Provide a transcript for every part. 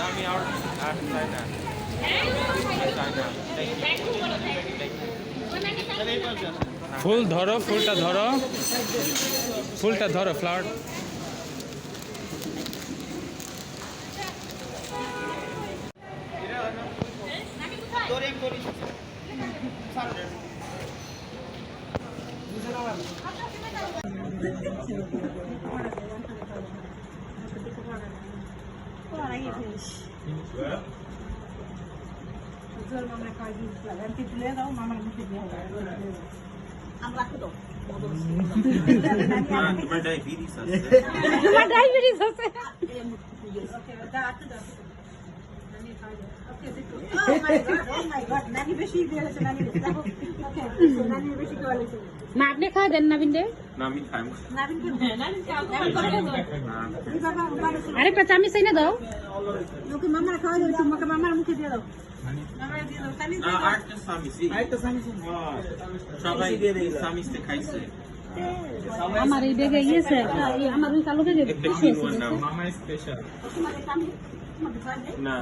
আমি আর চাই না ফুল ধরো, ফুলটা ধরো, ফুলটা ধরো, ফ্লাওয়ার। তোমার ডায়াবেটিস আছে? না আপনি খাওয়া দেন নাবিন দে। না আমি খাই আরেকটা চামচ এনে দাও। আরেকটা সামিস সবাই সামিসে খাইছে আমার এই বেগে গিয়েছে, আমার ওই কালো বেগে মামা স্পেশাল না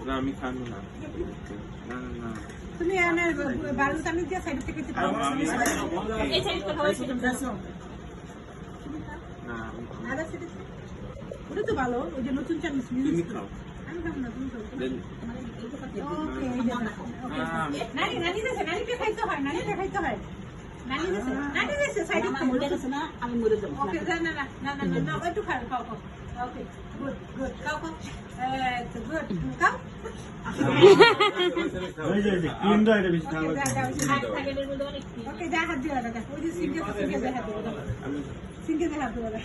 না আমি খাবো না না না তুমি বারো চামচ দিয়ে সাইড থেকে না ওটা তো ভালো, ওই যে নতুন চামচ তুমি খাও আমি খাবো না, তুমি খাও। Then নানি নানি দিয়েছে, নানিকে খাইতে হয়, নানিকে খাইতে হয়, নানি দিয়েছে, নানি দিয়েছে সাইড আমি মরে যাবো। ওকে না না না না না না একটু খাও খাও খাও ওকে গুড গুড খাও খাও গুড খাও ওকে যা হাত দিও দাদা ওই যে সিঙ্গে দেখা দিও সিঙ্গে দেখা দিও দাদা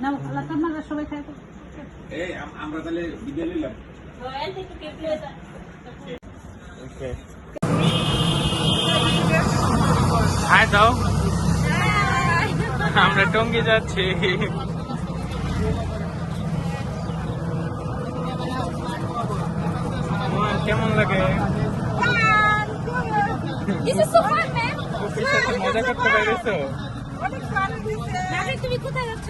না আপনারা সবাই খায়। এই আমরা তাহলে বিদায় নিলাম হাই দাও, আমরা টঙ্গি যাচ্ছি। কেমন লাগে? মজা করতে পেরেছো? তুমি কোথায় যাচ্ছ?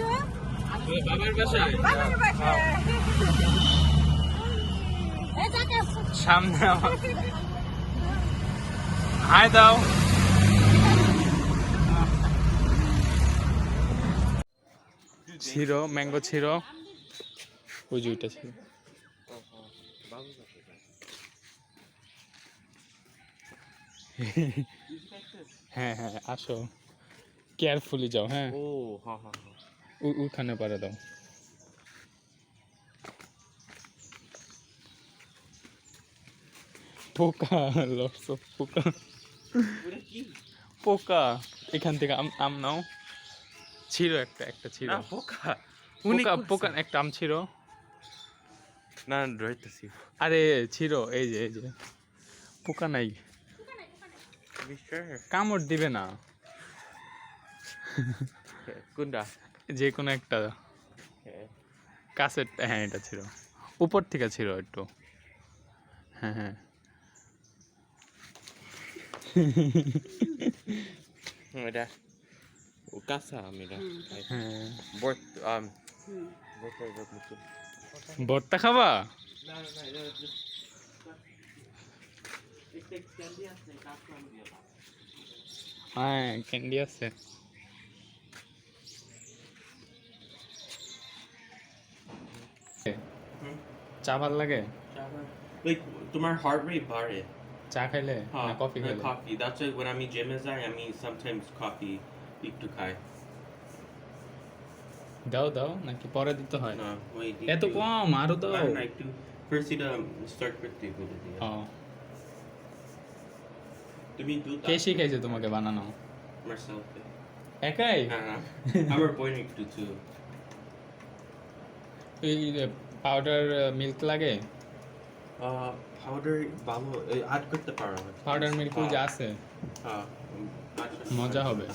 বাবার বাসায় এই সামনে হাই দাও। ছিল ম্যাঙ্গো ছিল, ওই যে ওইটা ছিল। হ্যাঁ হ্যাঁ আসো, কেয়ারফুলি যাও। হ্যাঁ ও হ্যাঁ হ্যাঁ ওখানে পারে দাও। পোকা লড়ছো, পোকা পোকা এখান থেকে আম নাও। ছিল একটা ছিল পোকা পোকা পোকা একটা আম ছিল। না রইতেছি আরে ছিল, এই যে পোকা নাই, কামড় দিবে না। কোনটা? যে কোনো একটা কাছের। হ্যাঁ এটা ছিল, উপর থেকে ছিল একটু। হ্যাঁ হ্যাঁ এটা ও কাঁচা আম এটা। হ্যাঁ ভর্তা খাবা? হ্যাঁ ক্যান্ডি আছে। চা ভাল লাগে? Like তোমার heart rate বাড়ে চা খাইলে না কফি খাইলে? coffee. That's why when আমি জিমে যাই আমি sometimes coffee একটু খাই। দাও দাও নাকি পরে দিতে হয়? না ওই এত কম, আরো দাও। না একটু first এটা start করতে হবে দিয়া। তুমি দুধ কে শিখাইছে তোমাকে বানানো? myself। একাই? আমার বোন একটু too। এই পাউডার মিল্ক লাগে? পাউডার ভালো অ্যাড করতে পারো। পাউডার মিল্ক যে আছে হ্যাঁ মজা হবে।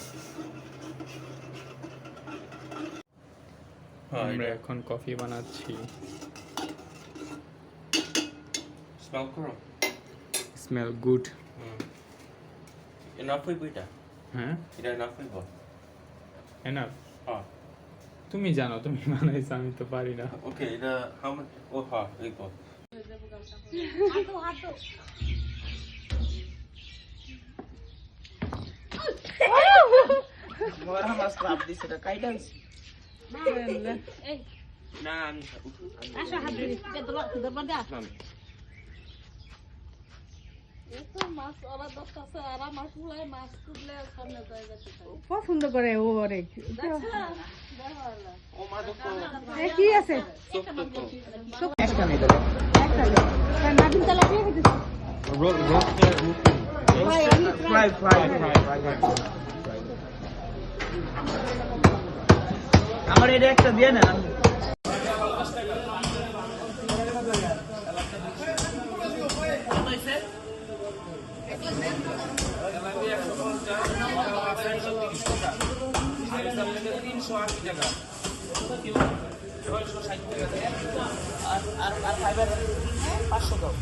হ্যাঁ আমরা এখন কফি বানাচ্ছি। স্মেল করো। Smell good. এনাফ হইব এটা? হ্যাঁ এটা এনাফ হইব? এনাফ? হ্যাঁ। তুমি জানো, তুমি বানাইছো, আমি তো পারি না। ওকে এটা হাউ মাচ? ও হ্যাঁ হইব। হাঁটো হাঁটো Mora mas crap di sini guidance. এই না আমি আসো হাত ধরে ধরবা দা এত মাছ ওরা দশটাছে আর মাছ গুলাই মাছ তুললে সামনে যায় যাচ্ছে পছন্দ করে ও অনেক ও মা তো কি আছে Extra nih dulu. নাবিন তালা দিয়ে খেতে Fry. আমার এটা একটা দিয়ে না। আর ফাইবার 500 দাও।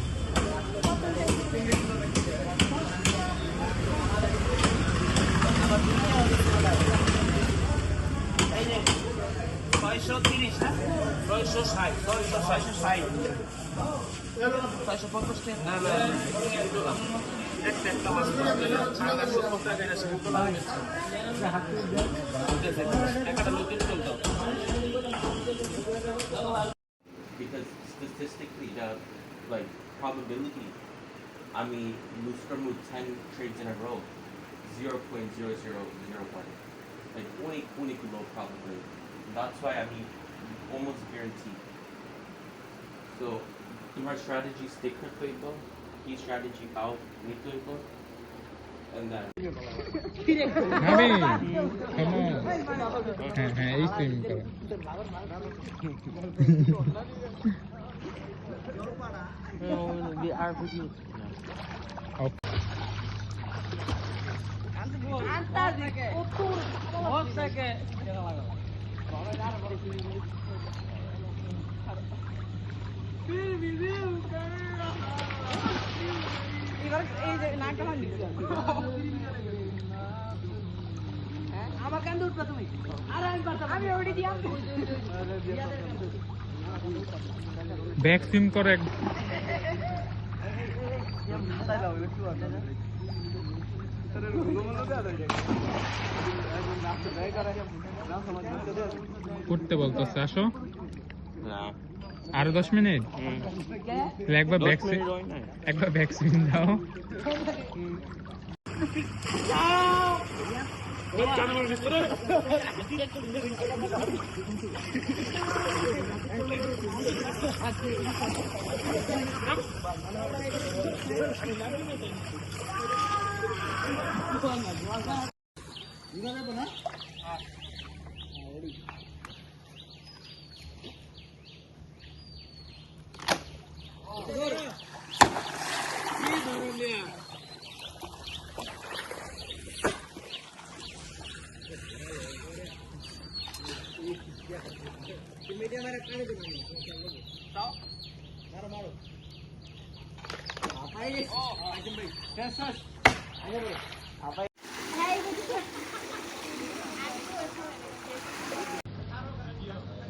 এই যে 630 না 660 650 টাকা। because statistically the like probability I mean lose from 10 trades in a row 0.0001 like only low probability. That's why I mean almost guaranteed. So your strategy stick with people, key strategy out with people and then নাবি কেমন? হ্যাঁ হ্যাঁ এই same করো। আমার কান্দে উঠবা তুমি আর আমি পারতাম আমি ওড়ি দিয়াম ব্যাক সুইম করো এক। করতে বলতেছে আসো আরো 10 মিনিট। তাহলে একবার ব্যাক সুইম দাও।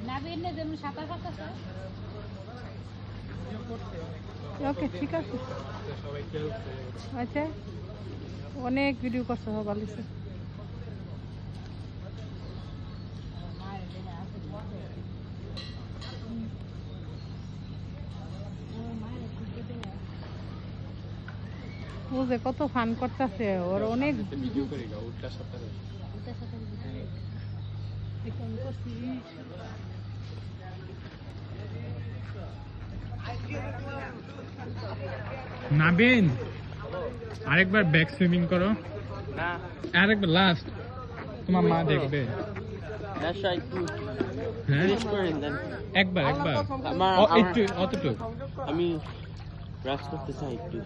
নাবিন নে যেমন সাঁতার কাটতেছে ওকে ঠিক আছে আচ্ছা অনেক ভিডিও করতে হবে ভালো ও যে কত ফান করতেছে ওর অনেক ভিডিও করি গা উল্টা সাঁতারে। নাবিন আরেকবার ব্যাক সুইমিং করো না আরেকবার লাস্ট, তোমার মা দেখবে। নেশা একটু হ্যাঁ Finish করেন দেন। একবার একটু অতটুকু আমি রাস করতে চাই একটু।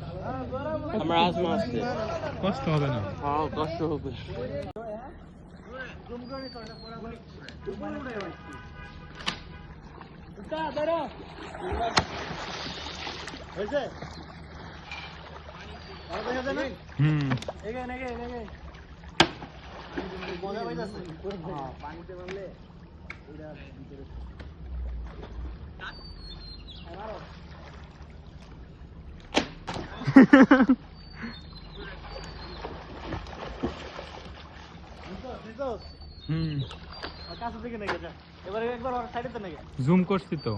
আমার আজমা আছে। কষ্ট হবে না। হ্যাঁ কষ্ট হবে। হুম হুম জুম করছি তো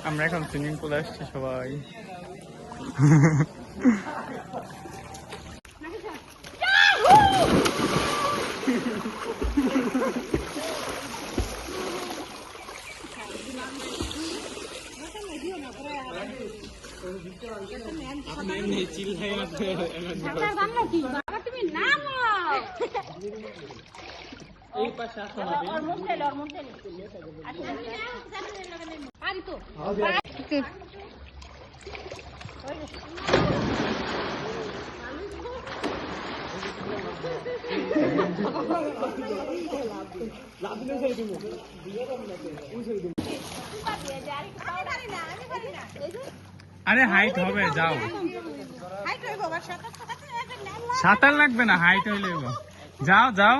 আমরা এখন সুইমিং পুলে আসছি সবাই আরে হাইট হবে যাও সাঁতার লাগবে না হাইট হইলে যাও যাও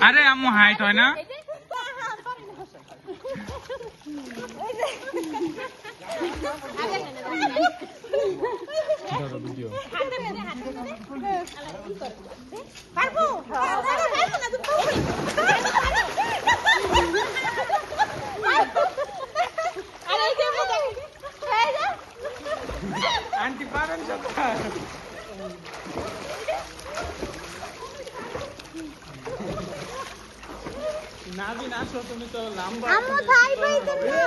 আরে আম্মু হাইট হয় না ভিডিও আন্টি পারেন সাঁতার নাবিন আসো তুমি তো লম্বা আম্মু তাই পাইছেন না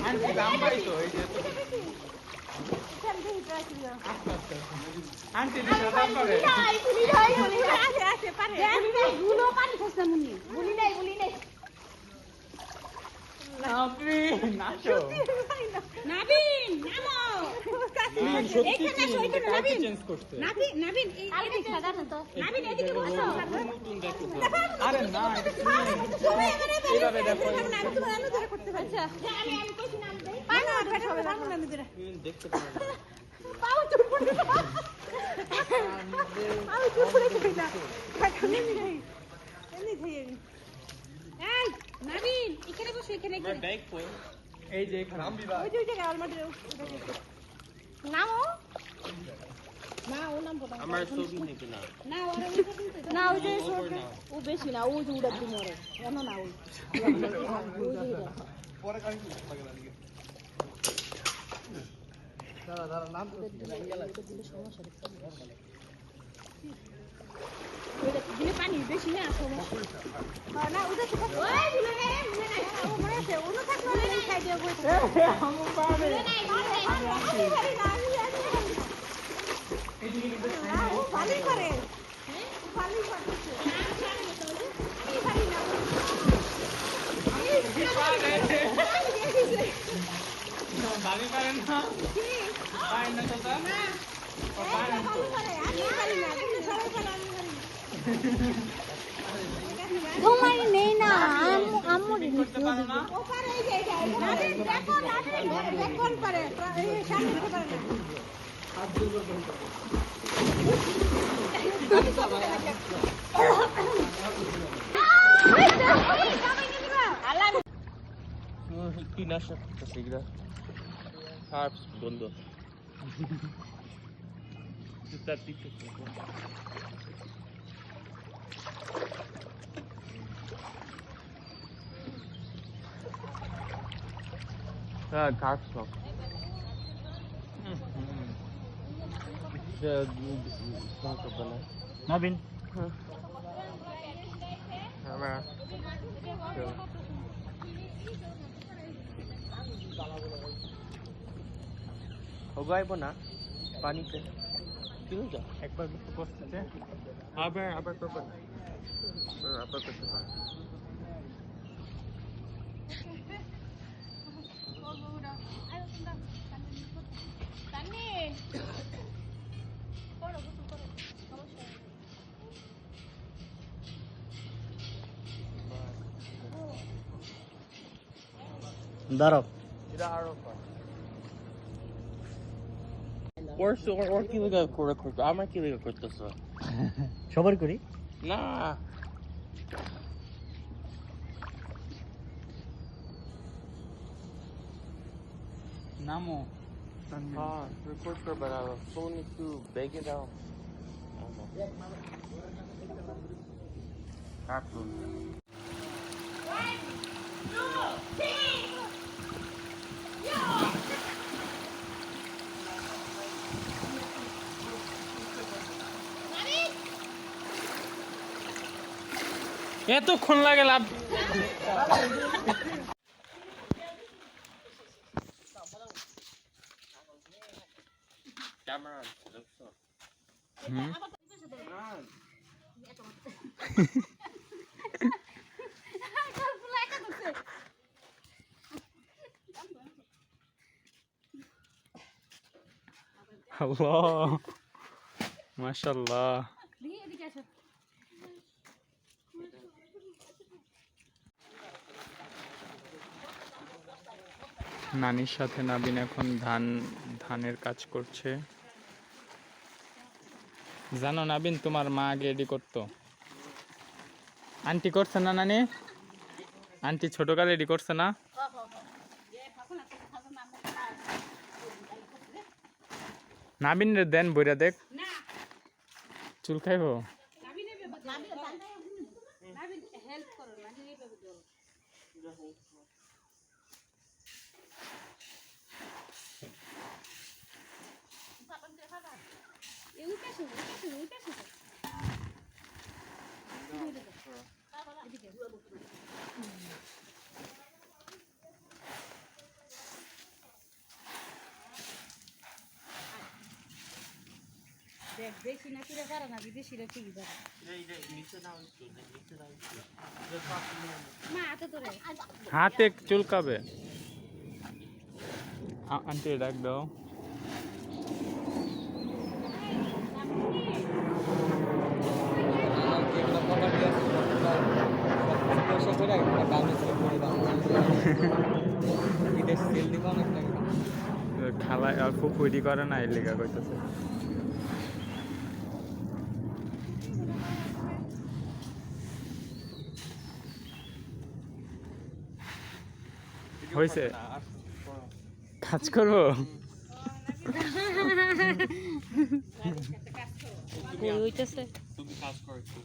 আন্টি লম্বাই তো এই যে আন্টি দিশা পারে গুলো পানি খাচ্ছে মুনি বলি নাই নাবিন নাচো নাবিন নামো সত্যি কি চেঞ্জ করতে নাবিন এই খাদা না তো নাবিন এদিকে বসো আরে না এইভাবে দেখো আমি তো আমি ধরে করতে পারি আচ্ছা আমি কইছি নাম দেই পানা ফেট হবে নাম আমি ধরে দেখতে পারো পাও চুপ করে আমি চুপ করে কইলা খালি নেই এনি ধরে এই নাবিন এখানে বসো এখানে ব্যাগ কই এই যে এখানে ওই যে জায়গা আলমারিতে নামো না ও নাম বলো আমার ছবি নেবে না না ওরে না ওই যে ও বেশি না ওই যে উড়া দি মরে এমন না ওই পরে কাই লাগে লাগে দাঁড়া নাম তো সমস্যা দিলে পানি বেশি না সমস্যা না ওদের তো ওই দিলে না ও মরে আছে ওনো থাকলো এই সাইডে বসে আমি পারে নাই ও পানি করে পানি করতেছে আমি পারি না ভাবি পারেন না পারেন না তো না পারেন তো আমি পারি না সবাই পারে আমি পারি না তোমার নেই না আম্মু ওপারে এই যে এইটা, নাবিন দেখো, নাবিন দেখুন পারে, এই সামনে দিতে পারে না। কি নেশা করতেছে এগুলা হার্পস বন্ধ তার পিছু হ্যাঁ হার্পস সব নাবিন আমার গাইব না পানিতে ঠিক আছে একবার করতে আবার করবো না আবার করতে পারো দাঁড়াও এটা আরো ওর কি লেগে করতে আমার কি লেগে করতেছ সবার করি না নামো হ্যাঁ রেকর্ড করবে না ফোন একটু বেগে দাও কার্টুন এতক্ষণ লাগে লাভ ক্যামেরা দেখছো আল্লাহ মাশাআল্লাহ নানির সাথে নাবিন এখন ধানের কাজ করছে জানো নাবিন তোমার মা আগে এডি করতো আন্টি করছে না নানি আন্টি ছোটকালে এডি করছে না নাবিন রে দেন বইরা দেখ চুল খাইবো দেশি না কিরে পারে না বিদেশিরা ঠিকই পারে মা হাতে তোরে হাতে চুলকাবে আন্টি ডাক দাও খালায় অল্প তৈরি করে না এই লেগা কইতেছে হয়েছে কাজ করবো তুমি কাজ করছো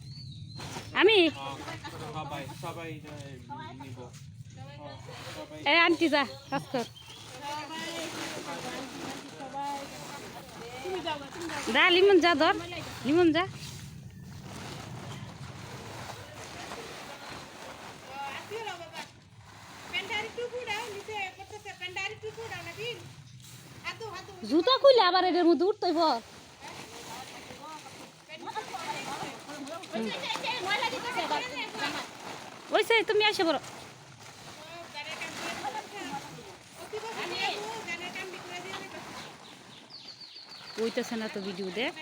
আমি সবাই সবাই নিব এই আন্টি যা কাজ কর যা লিমন যা ধর লিমন যা জুতা খুলে আবার এটার মধ্যে উঠতেই পর ওইসে তুমি আসে বড় ওইটাছে না তো ভিডিও দেখ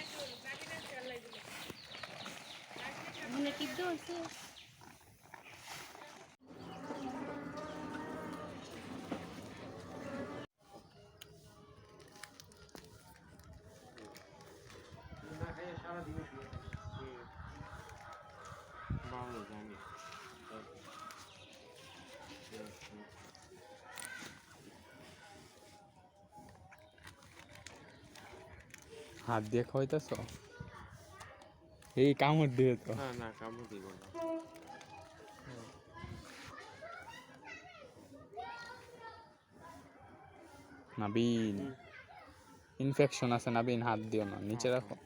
ভালো জানি হাত দিয়ে খাওয়াইতেছ এই কামড় দিয়ে তো না না কামড় দিব না নাবিন ইনফেকশন আছে নাবিন হাত দিও না নিচে রাখো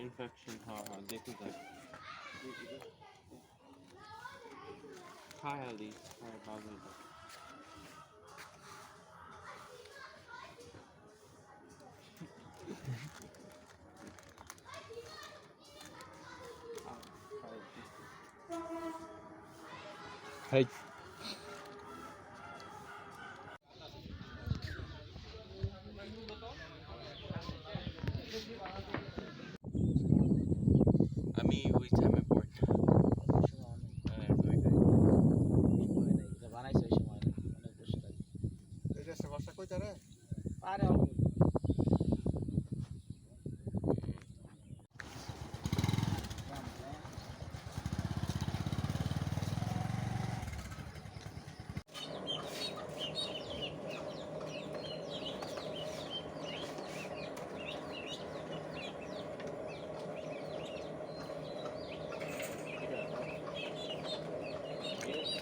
ইনফেকশন হ্যাঁ হ্যাঁ দেখি যাক হাই আলি হাই বাবু হেই আমি ওই টাইমে পড়ি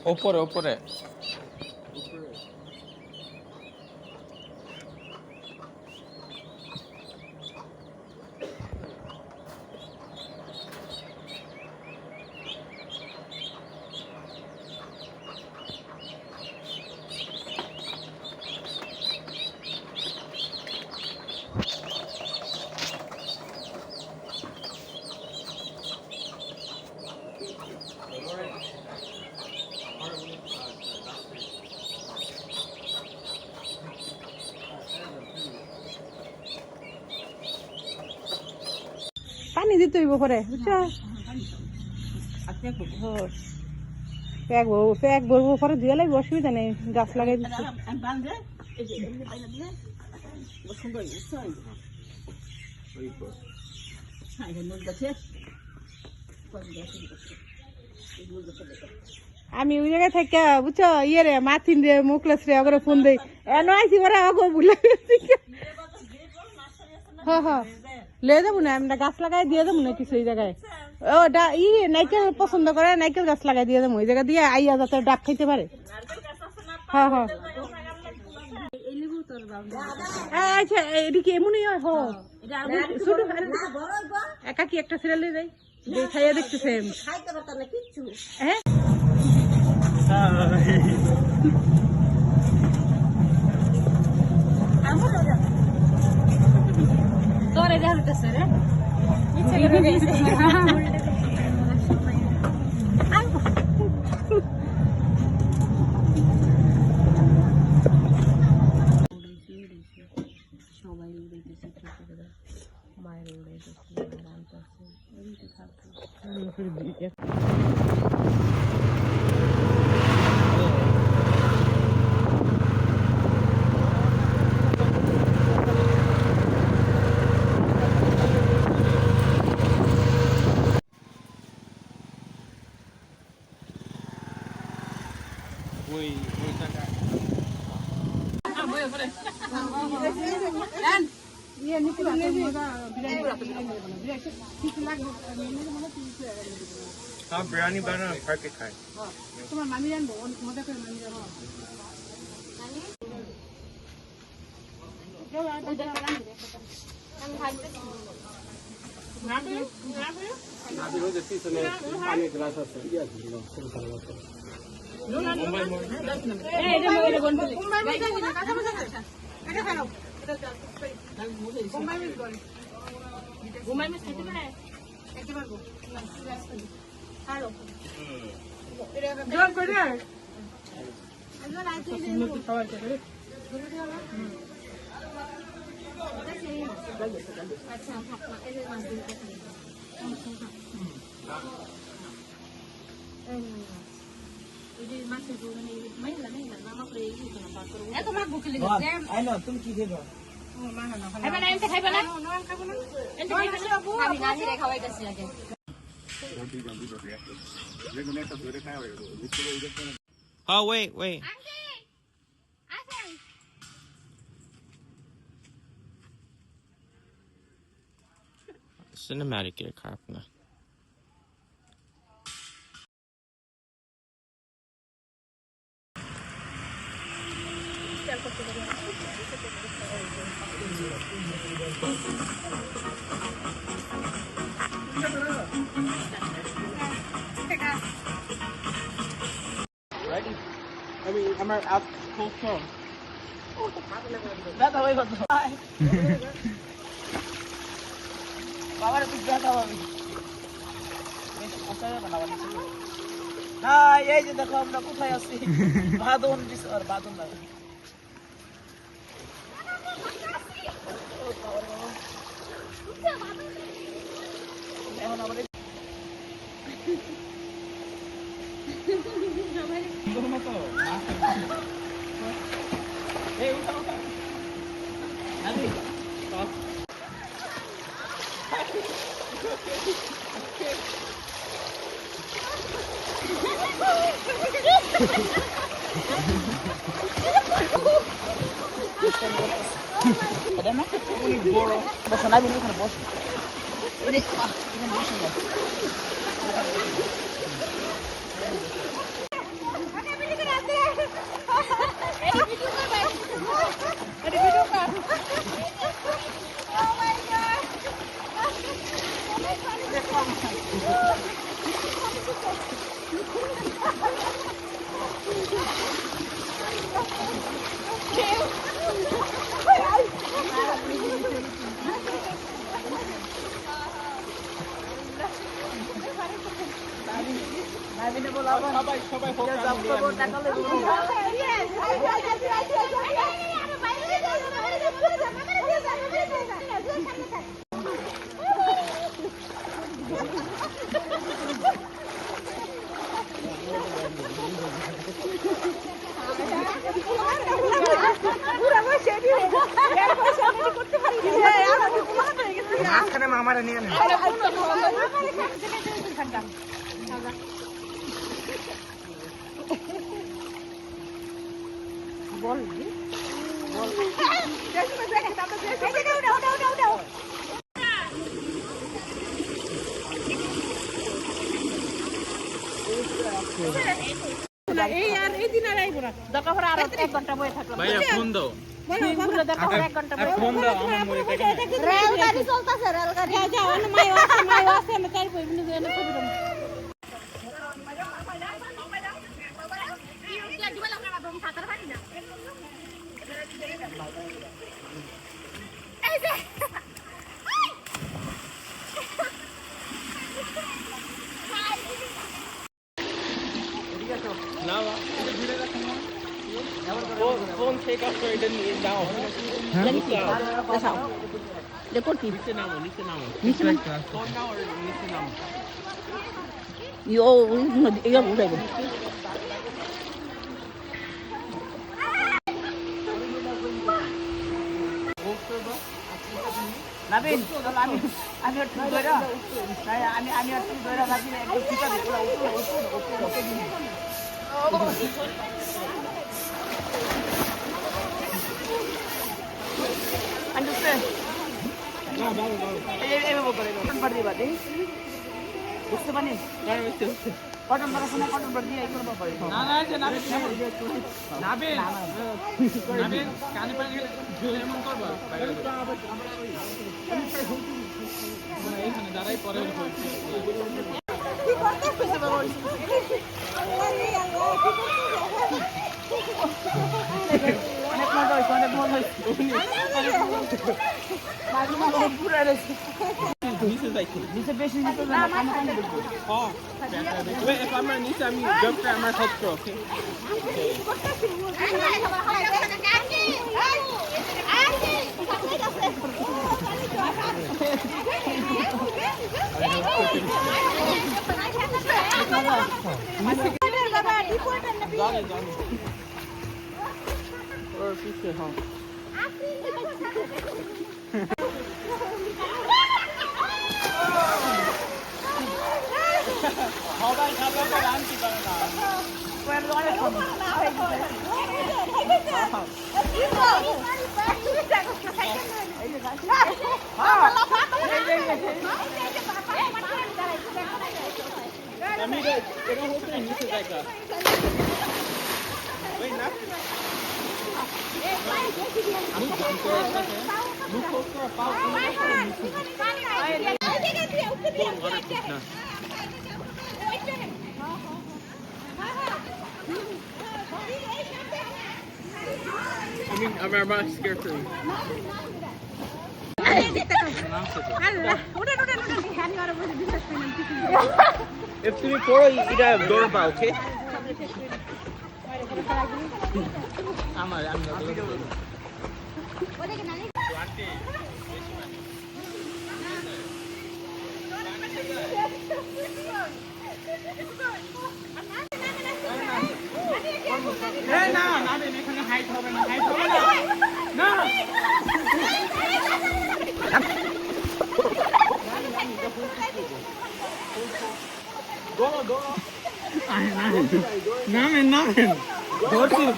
ওপরে ওপরে পানি দিতে হইব পরে বুঝছো প্যাক ভরবো পরে ধুয়ে লাগবে অসুবিধা নেই গাছ লাগাই দিচ্ছি আমি ওই জায়গায় থেকে বুঝছো ইয়ে রে মাথিন রে মুখলেস রে ওগুলো ফোন দেই এনে আইসি ওরা আগো ভুলে হ্যাঁ হ্যাঁ লে যাবো না আমরা গাছ লাগাই দিয়ে দেবো না কিছু এই জায়গায় ওটা নাইকেল পছন্দ করে নাইকেল গাছ লাগাই দিয়ে দেবো ওই জায়গা দিয়ে আইয়া যাতে ডাব খাইতে পারে হ্যাঁ হ্যাঁ আচ্ছা এদিকে এমনই হয় একা কি একটা সিরিয়াল যাই খাইয়া দেখতেছে হ্যাঁ তোর এটা হইতেছে রে সবাই উড়াইতেছে মায়ের উড়াইতেছে ওই জায়গায় বিরিয়ানি বানানো পার্কে খায় তোমার মামি জানবো মজা করে মামি জানো তুমি কি দেবো এনতে খাইবা না এনতে খাইবা না আমি নাজিরে খাওয়াইতেছি আগে Oh, wait. Cinematic এর খারাপ না Ready? I mean, I'm out full storm. That's how I got the Power to get over me. না এই যে দেখো আমরা কোথায় আছি বাদন বিশর বাদন না এখন আমাদের এই উঠা আরে Ada nak? Ini borong. Bosan lagi ni kan bos. Ini bosan lagi. সবাই মাঝখানে মামারা নিয়ে নেয় বল এই আর এই দিন আর আইবো না দরকার পড়ে আর 1 ঘন্টা বসে থাকলাম ভাইয়া ফোন দাও বলো দরকার পড়ে 1 ঘন্টা ফোন দাও আমার মরে দেখে রেল গাড়ি চলতেছে রেল গাড়ি যাও না মাই আছে আমি তাই কই বিনু এনে ছবি দাও না ফোন শেক আপ করে এটা নিয়ে দাও দেখাও দেখো কি নিচে নামো ফোন নাও আর নিচে নামো ইয়ো ইয়ো উঠাইবো নাবিন চলো আমি একটু ধরে আমি একটু ধরে নাবিন একটু পিটা দিই ওকে Understand? না বাবা এই করে কটন বার দিবা দেই বুঝতে পারি কটন বার শোনা কটন বার দিয়ে এই করব পারি না যে নাবিন কানে পানি গেলে এমন করবা এইখানে দাঁড়াই পরে কি করতেছ বাবা অনেক মজা হইছে পুরা রেছে নিচে যাইছি নিচে বেশি নিচে না কানে কানে দেখবো হ্যাঁ ওই if আমরা নিচে আমি জাম্প করে আমার হেল্প করো ওকে জানি ওর পিছে হ্যাঁ I'm about scared for you. If তুমি পড়ো এটা দৌড়বা ওকে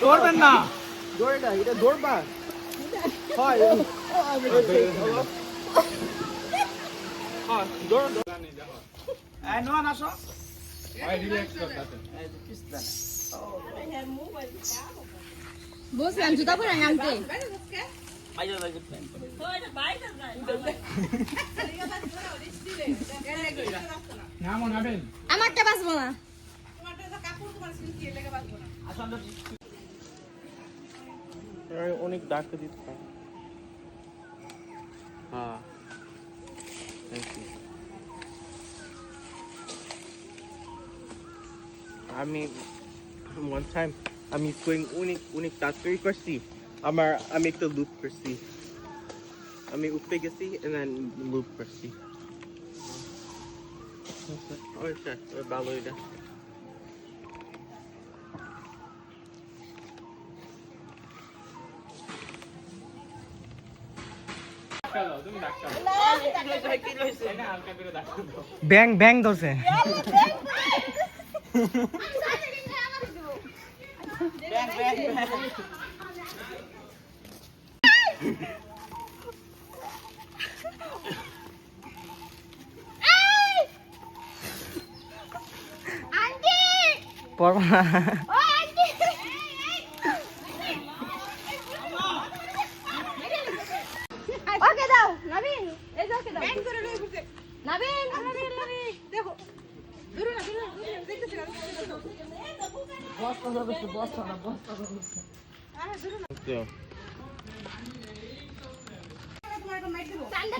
করবেন না দৌড়ে না এটা দৌড়বা হয় দৌড় নোয়ান আসো বলছিলাম জুতা পরে আনতে আমারটা বাঁচবো না অনেক ডাক দিতে পারে হ্যাঁ থ্যাংক ইউ আমি one time আমি going অনেক তাড়াতাড়ি করছি আমি একটা লুপ করছি আমি উপরে গেছি and then লুপ করছি আচ্ছা ভালো এটা ব্যাং ধরছে পড়বা না ওকে দাও নবীন এই দাও কে দাও ব্যাং করে লই ঘুরতে নবীন দেখো দূর না দেখতেছ না বস না আরে দূর না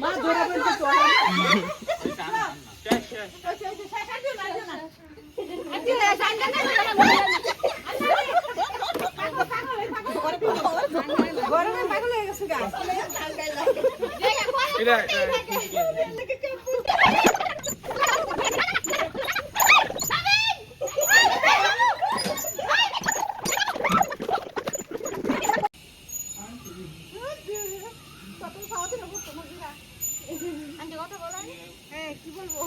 মা ধরে বলতে তো গরমে পাগল হয়ে গেছে গাছ কি বলবো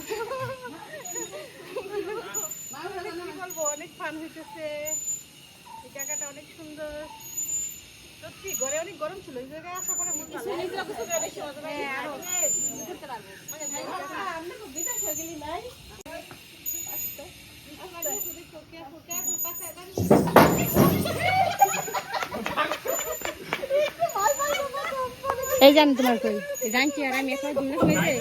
অনেক ফান হইতেছে এই জায়গাটা অনেক সুন্দর সত্যি ঘরে অনেক গরম ছিল এই জায়গায় আশা করে এই জানি তোমার কই জানছি আর আমি একবার ঘুরে হয়েছে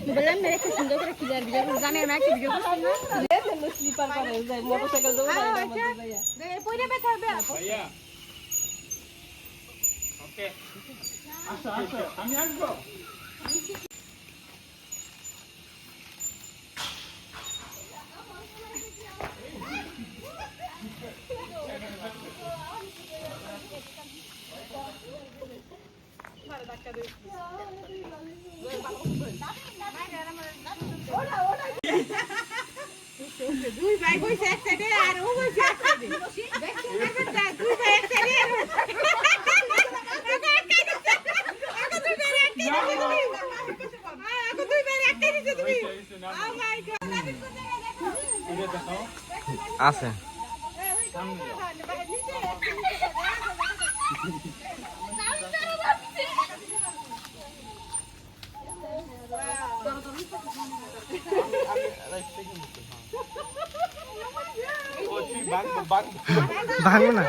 বললাম মেরে খুব সুন্দর করে ক্লিয়ার ভিডিও জানি আমি একটা ভিডিও করছি না স্লিপার করে যায় মোটরসাইকেল দৌড় যায় পয়রা ব্যথা হবে ভাইয়া ওকে আসো আমি আসবো দুই ভাই বইছে এক সাইডে আর ও বইছে এক সাইডে দুই ভাই এক সাইডে আছে ভাঙো না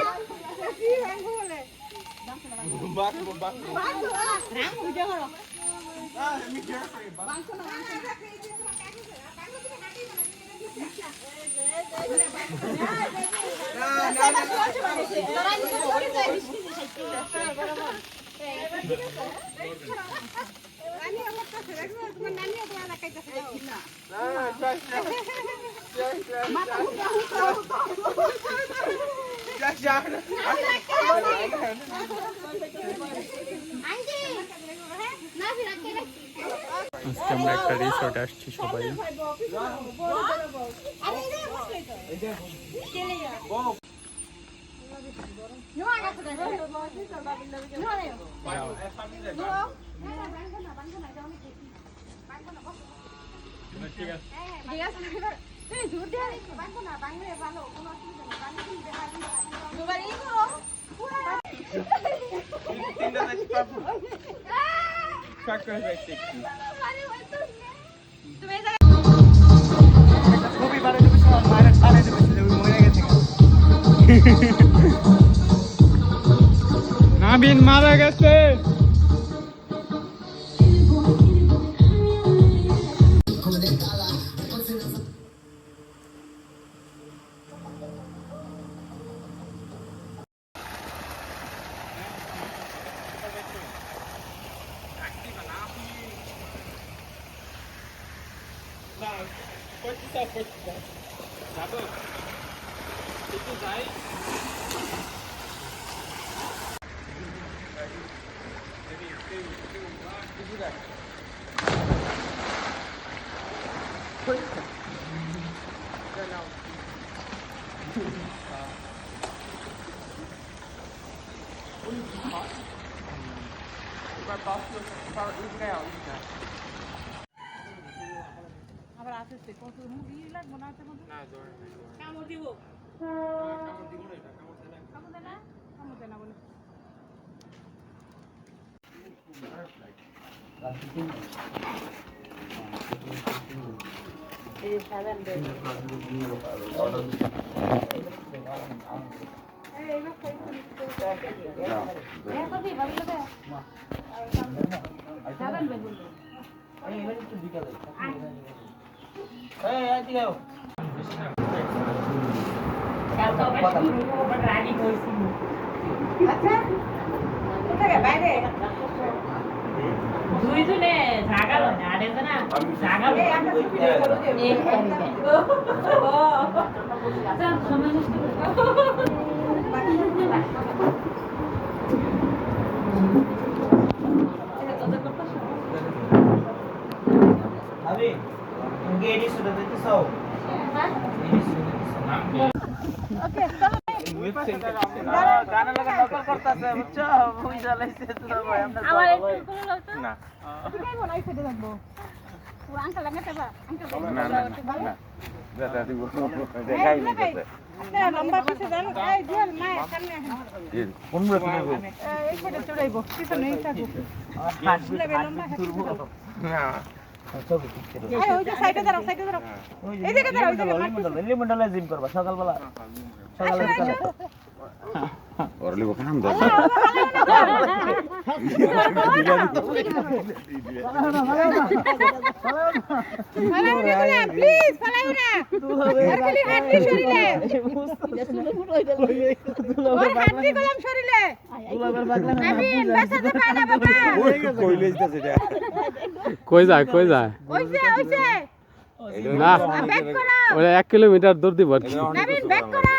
আজকে আমরা একটা রিসোর্ট আসছি সবাই নাবিন মারা গেছে আবার আসছে কত মুভি লাগবে না আছে মধ্যে না কামড় দিব কামড় দেনা বলে এই সাধারণ এই না কই এই কবি ভালো লাগে সাধারণ বেগুন এই এবার একটু বিকালে এই আই দিও কালকে রানি কইছি আচ্ছা কোথায় বাইরে দুইজনে জাগালো না আরেকজন না জাগালো এই আমরা সুবিধা করো যে এই ও আচ্ছা সময় নষ্ট আরে ইনকে এডি শুরু দিতে চাও হ্যাঁ এডি শুরু দিতে চাও ওকে চলো গানা লাগা নকল করতেছে বুঝছো ওই জ্বালাইছে তোরা ভাই আমরা আমার একটু কোলে লও তো না তুই কেন নাই ফেটে থাকবো পুরো আঙ্কেল লাগাতে বা আঙ্কেল না না না দাদা দিব দেখাই নি দাদা আপনারা লম্বা পিছে যান এই জল মা সামনে আসেন কোন রকম নেব এই ফেটে চড়াইবো পিছনে এই থাকো লাগবে লম্বা না এই ওই যে সাইডে দাঁড়াও এই জায়গা দাঁড়াও ওই জায়গা লিমন্ডলে জিম করবা সকালবেলা সকালে বিকালে ওর লিবো কাম দাও প্লিজ ফলাইও না আর খালি হাঁটি শরীরে ওর হাঁটি গলাম শরীরে আমি বাসাতে পাই না বাবা কই লইতাছে এটা কই যায় ওইছে না ব্যাক করো ওরা 1 কিলোমিটার দূর দিব নবীন ব্যাক করো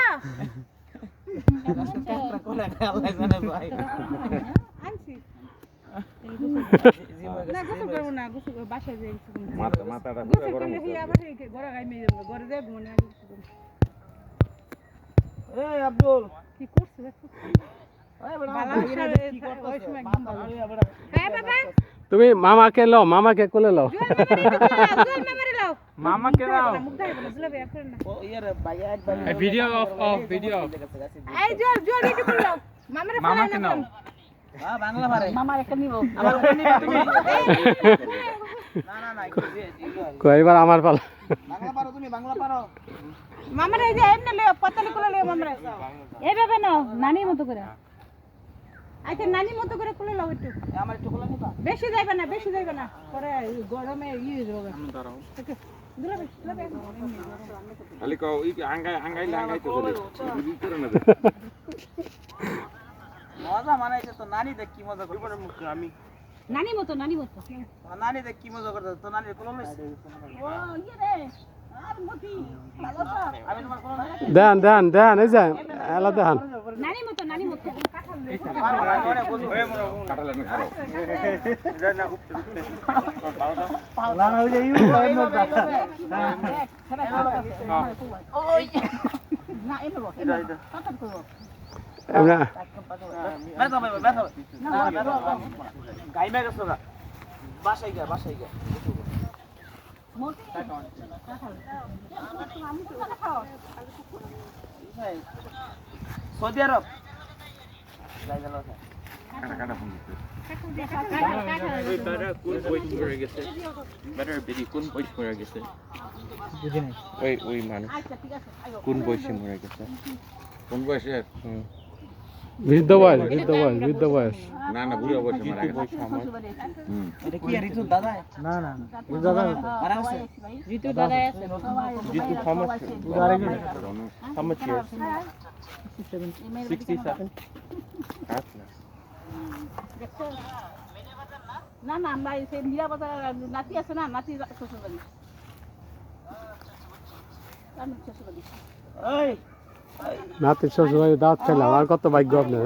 আনছি না গোসল করবো না গোসল করবো বাসায় যাই মাথাটা গোসল করলে কি আবার ঘরে গাই মেয়ে যাবো ঘরে যাই মনে আগে এই আব্দুল কি করছে দেখো এই বড় ওই সময় একদম ভালো হ্যাঁ বাবা তুমি মামাকে লও মামাকে কোলে লও জল মামারে লাও মামাকে দাও মুখ দেখাই না জল বের করে না ও ইয়ার ভাইয়া একবার ভিডিও অফ ভিডিও এই জল একটু করে লাও মামারে মামাকে নাও হ্যাঁ বাংলা পারে মামার একটা নিব আমার ওখানে নিবা তুমি না না না একটু দিয়ে কই এবার আমার পালা। বাংলা পারো তুমি বাংলা পারো মামারে এই যে এমনি লে পাতালি কোলে লে মামারে এইভাবে নাও নানির মতো করে আচ্ছা নানি মতো করে কোলে লাও একটু আমার একটু কোলা নিবা বেশি যাইবে না পরে গরমে হবে দাঁড়াও দুলাবে খালি কও এই আঙ্গাই তো চলে ভিতরে না মজা মানাইছে তো নানি দেখ কি মজা করবে আমি নানি মতো নানি দেখ কি মজা করতে তো নানি কোলা লইছে ও ইয়ে রে আর মতি ভালো তো আমি তোমার কোলা নাই দেন এই যে এলা দেন। নানি মতো কাঁঠাল লে কাটালে না খারাপ না না ওই যে ইউ টাইম মজা ওই না এনে বস এটা এটা কাঁঠাল করব আমরা ব্যথা পাইবা গাইমা গেছো না বাসায় গিয়া মতি আমি তো খাও সৌদি আরব কাটা ফোন দিতে বেটার কোন বয়স মরে গেছে বেটার বেরি কোন বয়স মরে গেছে বুঝি নাই ওই মানুষ আচ্ছা ঠিক আছে আইও কোন বয়সে মরে গেছে কোন বয়সে বৃদ্ধ বয়স না না বুড়ো বয়সে মারা গেছে বয়স আমার এটা কি ঋতু দাদা না না দাদা মারা গেছে ঋতু দাদা আছে জিতু how much years 67 আচ্ছা না না আমরা সেই নিরাপত্তা নাতি আছে না নাতি শ্বশুর বাড়ি আমি শ্বশুর বাড়ি এই নাতির শ্বশুরবাড়ি দাওয়াত খেলাম আর কত ভাগ্য আপনার।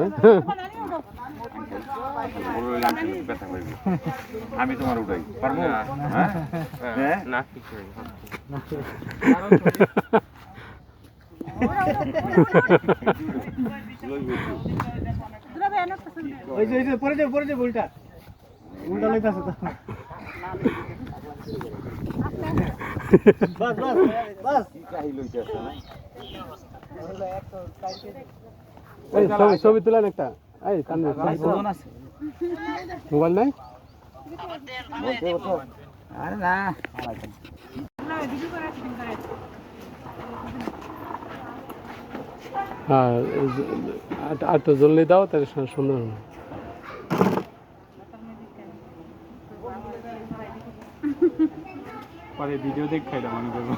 ব্যথা পাইবে আমি তোমার উঠাই পারবো হ্যাঁ না কি করে ওই যে পরে যে উল্টা লইতাছে তো বাস কি কাহি লইতেছে না এই ছবি তুলেন একটা। এই কান্দে মোবাইল নাই আরে না হ্যাঁ আর তো জলদি দাও তাহলে সুন্দর হবে। পরে ভিডিও দেখাই দাও মনে করবো।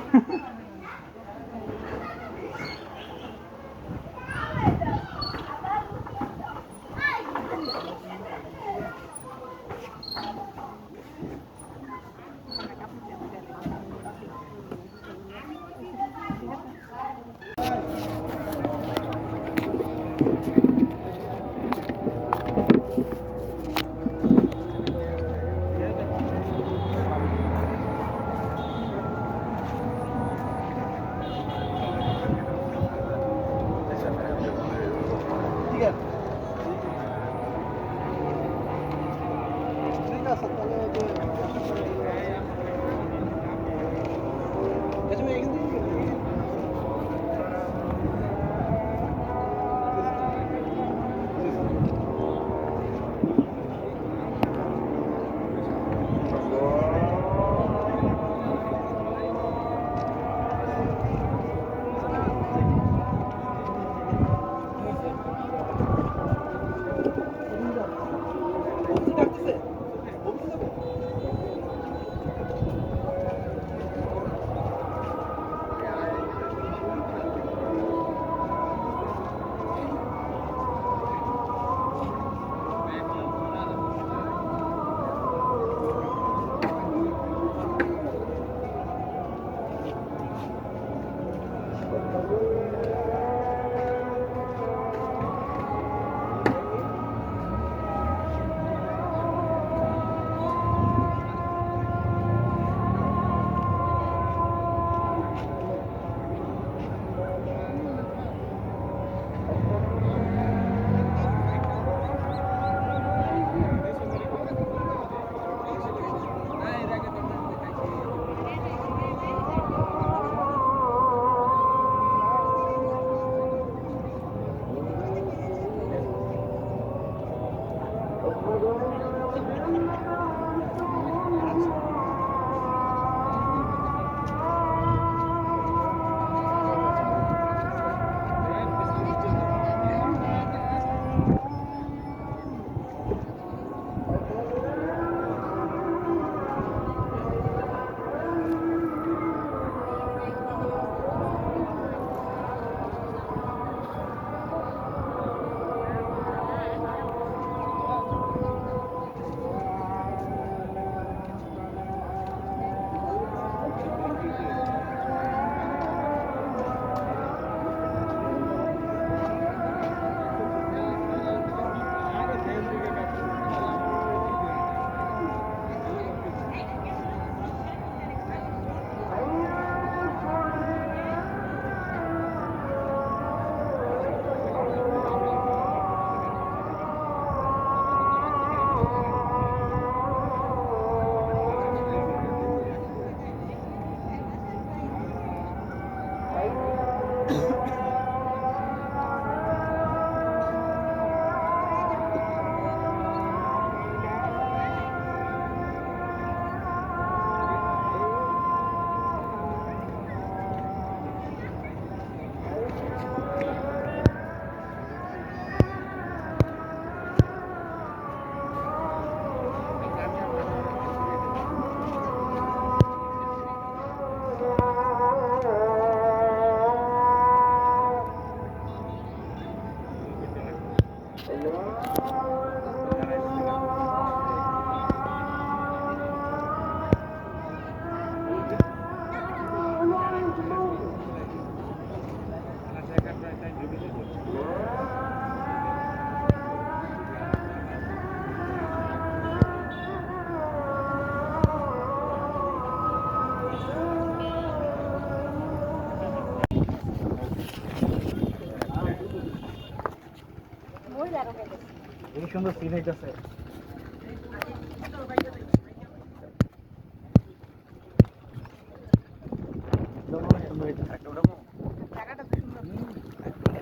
সুন্দর সিন হইতেছে।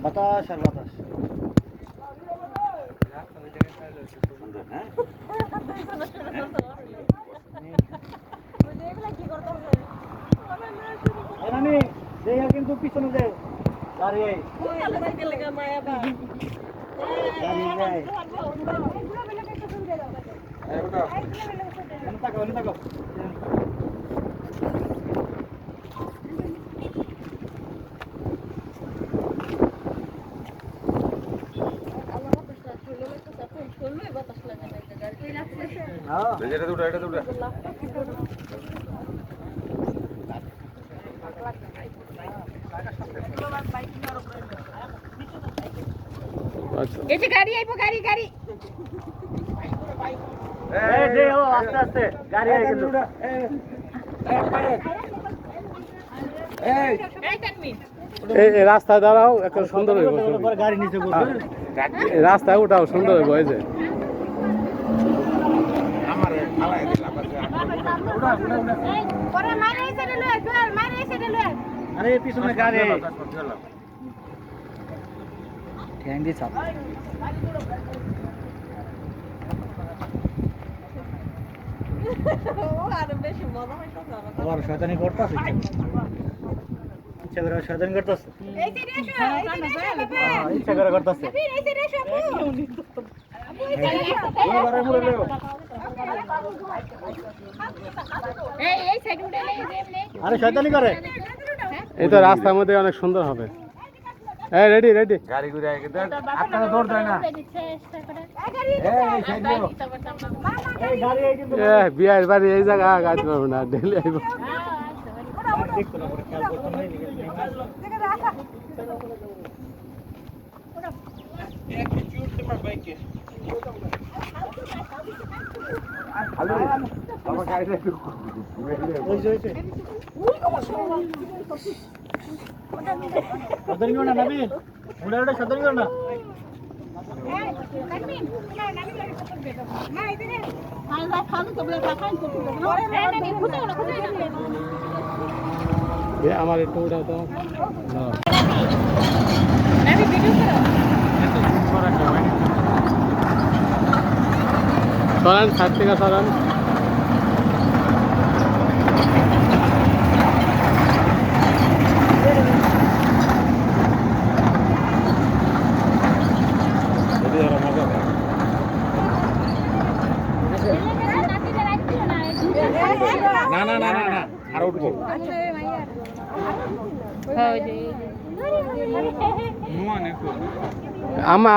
বাতাস আর বাতাস। কিন্তু পিছনে যায় গাড়ি এটা দুটো আচ্ছা এই যে গাড়ি আইবো গাড়ি গাড়ি আস্তে আস্তে গাড়ি এই রাস্তায় দাঁড়াও একটা সুন্দর হইব গাড়ি নিচে রাস্তায় ওটাও সুন্দর হইব এই যে আমার ফালাই দিলাম পরে মাইরে এসে লয়ে চল মাইরে এসে লয়ে আরে পিছনে গাড়ি ঠ্যাং দিয়ে চাপ আবার শয়তানি করতেছে ইচ্ছা করে শয়তানি করতেছে এই যে এসো ইচ্ছা করে করতেছে এই যে এসো এই সাইড উঠে লে এমনি আরে শয়তানি করে এই তো রাস্তার মধ্যে অনেক সুন্দর হবে এই রেডি রেডি গাড়ি ঘুরে কিন্তু আপনারা দৌড় দেয় না এই গাড়ি এই কিন্তু বিয়ের বাড়ি এই জায়গা গাছ পাবো না ডেলি আইব দেখতো না পরে খেয়াল করতে নাই আমার গাড়িটা একটু শয়তানি করো না নবীন উড়ে শয়তানি করো না আমার একটু উঠাও তো সরান সাত থেকে সরান না না না না না আর উঠবো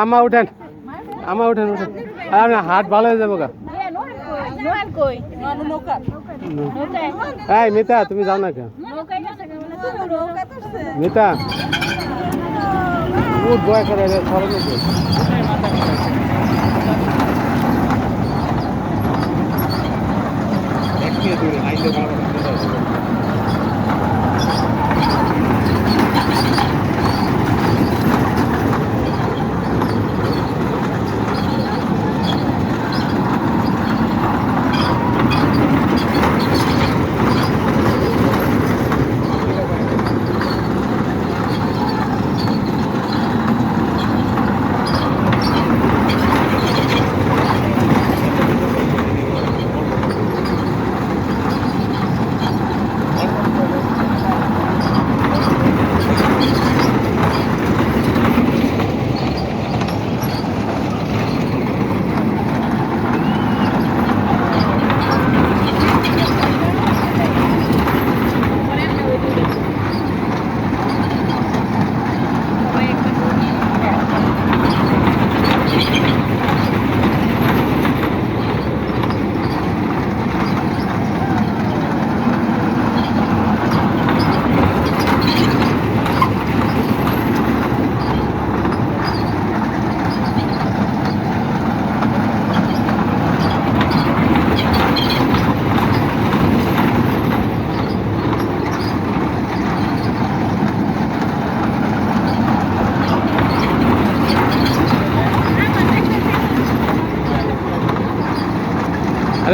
আমা উঠেন আমা উঠেন উঠেন আর না হাট ভালো হয়ে যাবো গা এই মিতা তুমি যাও না কেন মিতা উঠ বয় করে সরল দূরে নাইলে ভালো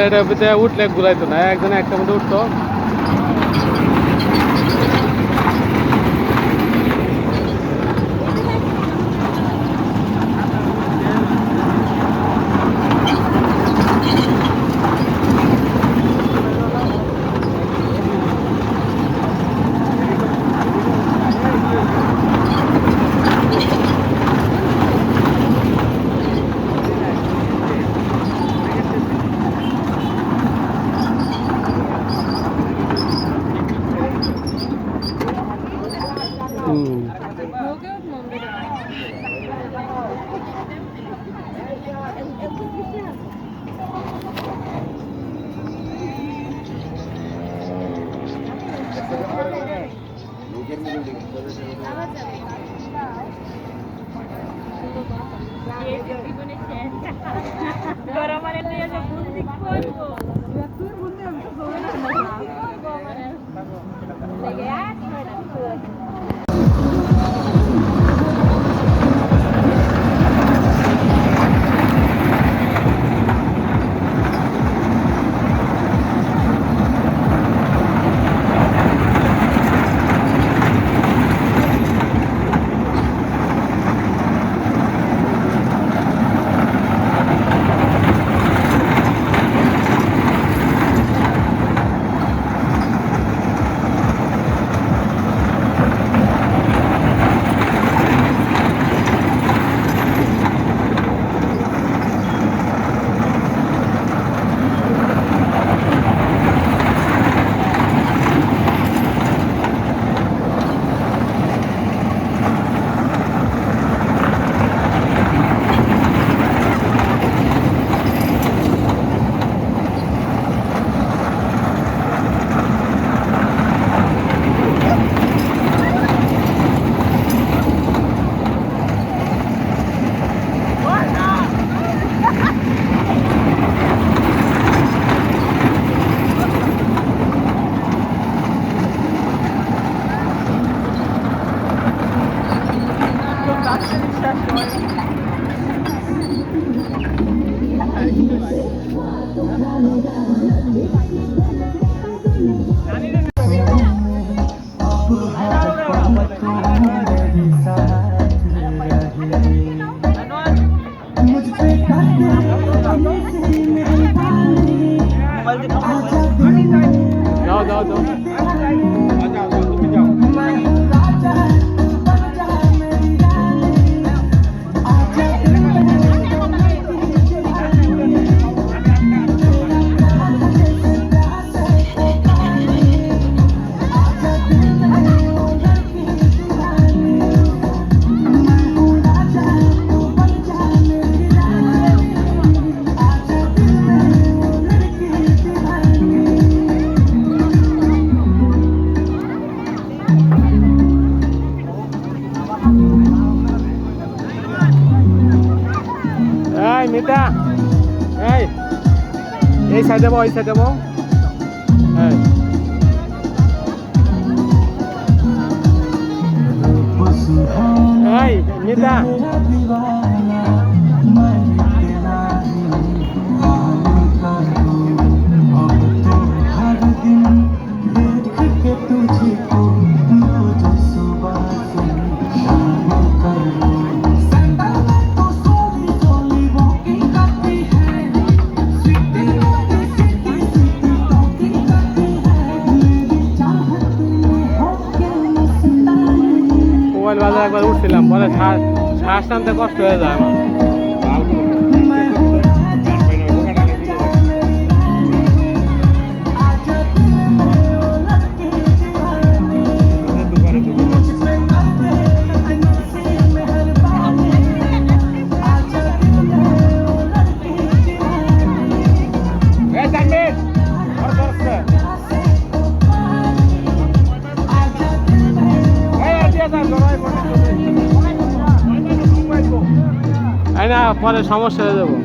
এটার ভিতরে উঠলে ঘুরাইতো না, একজনে একটা মধ্যে উঠতো। যাও যাও যাও। তুমি যাও। এই মিতা, এই সাইডে বল, এই সাইডে বল। এই মিতা, মোবাইল বাজার একবার উঠছিলাম, পরে শ্বাস টানতে কষ্ট হয়ে যায় আমার। না পরে সমস্যা হয়ে যাবো।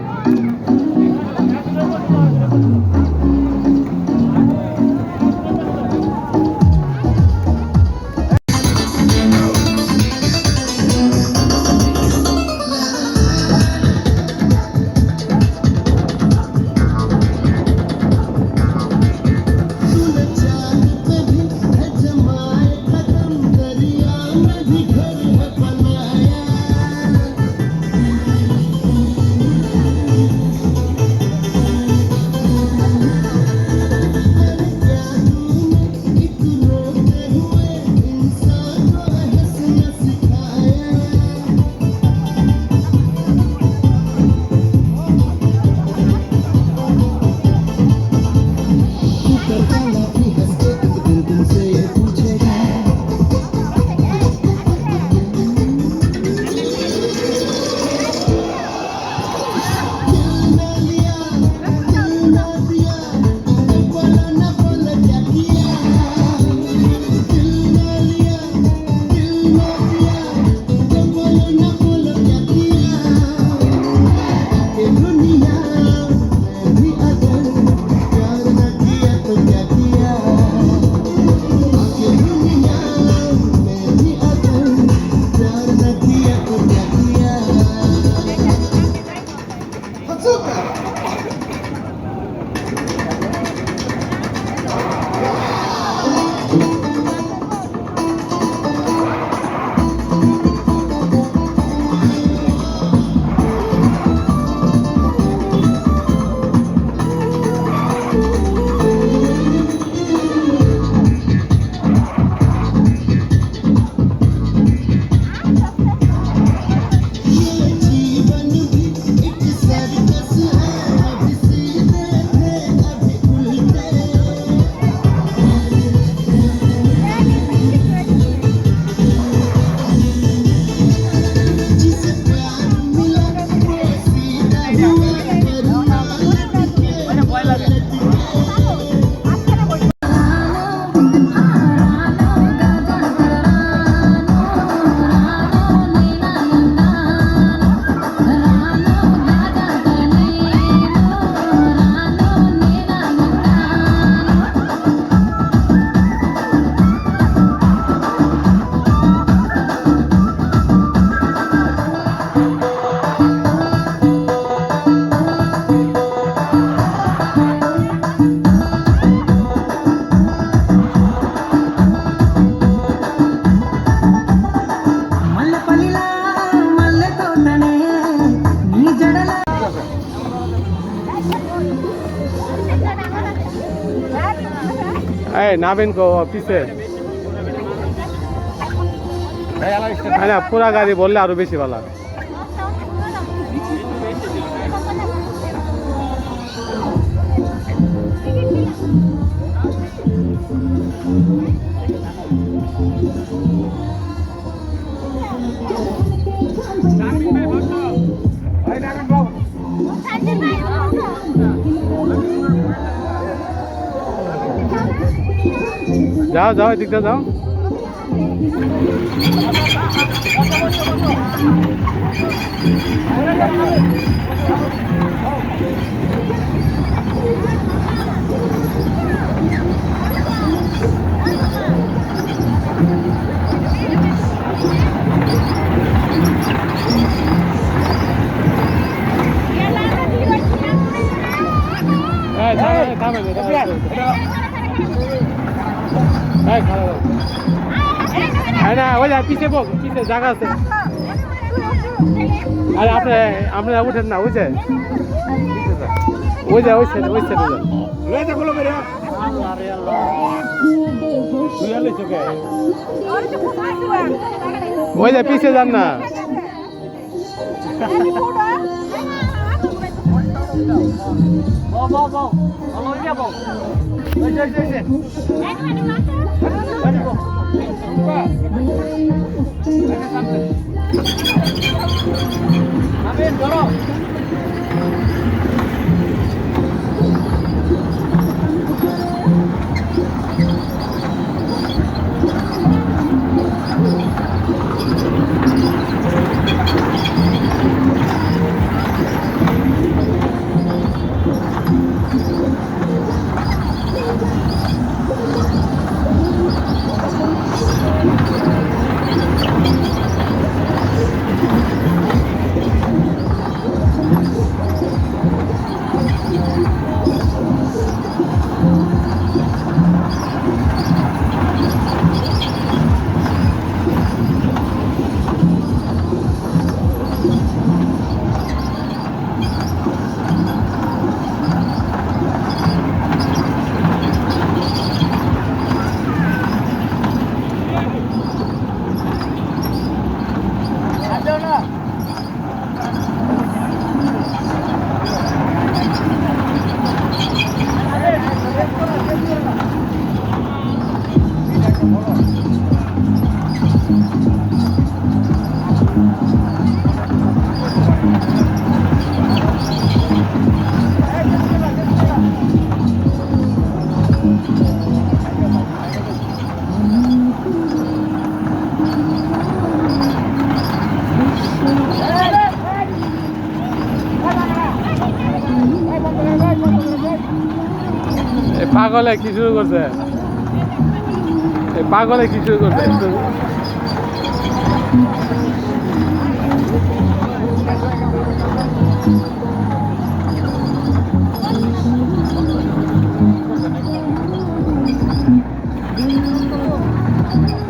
এই নাবিন কো পিছে না পুরা গাড়ি বললে আরো বেশি ভালো। যাও যাও এদিকটা যাও। না ওই পিছিয়ে বক পিছিয়ে জায়গা আছে। আরে আপনারা উঠেন না বুঝছে ওই যে ওই সাইড ওই সাইডে ওই যে পিছিয়ে যান না। পাগলে কি শুরু করছে পাগলে কি শুরু করছে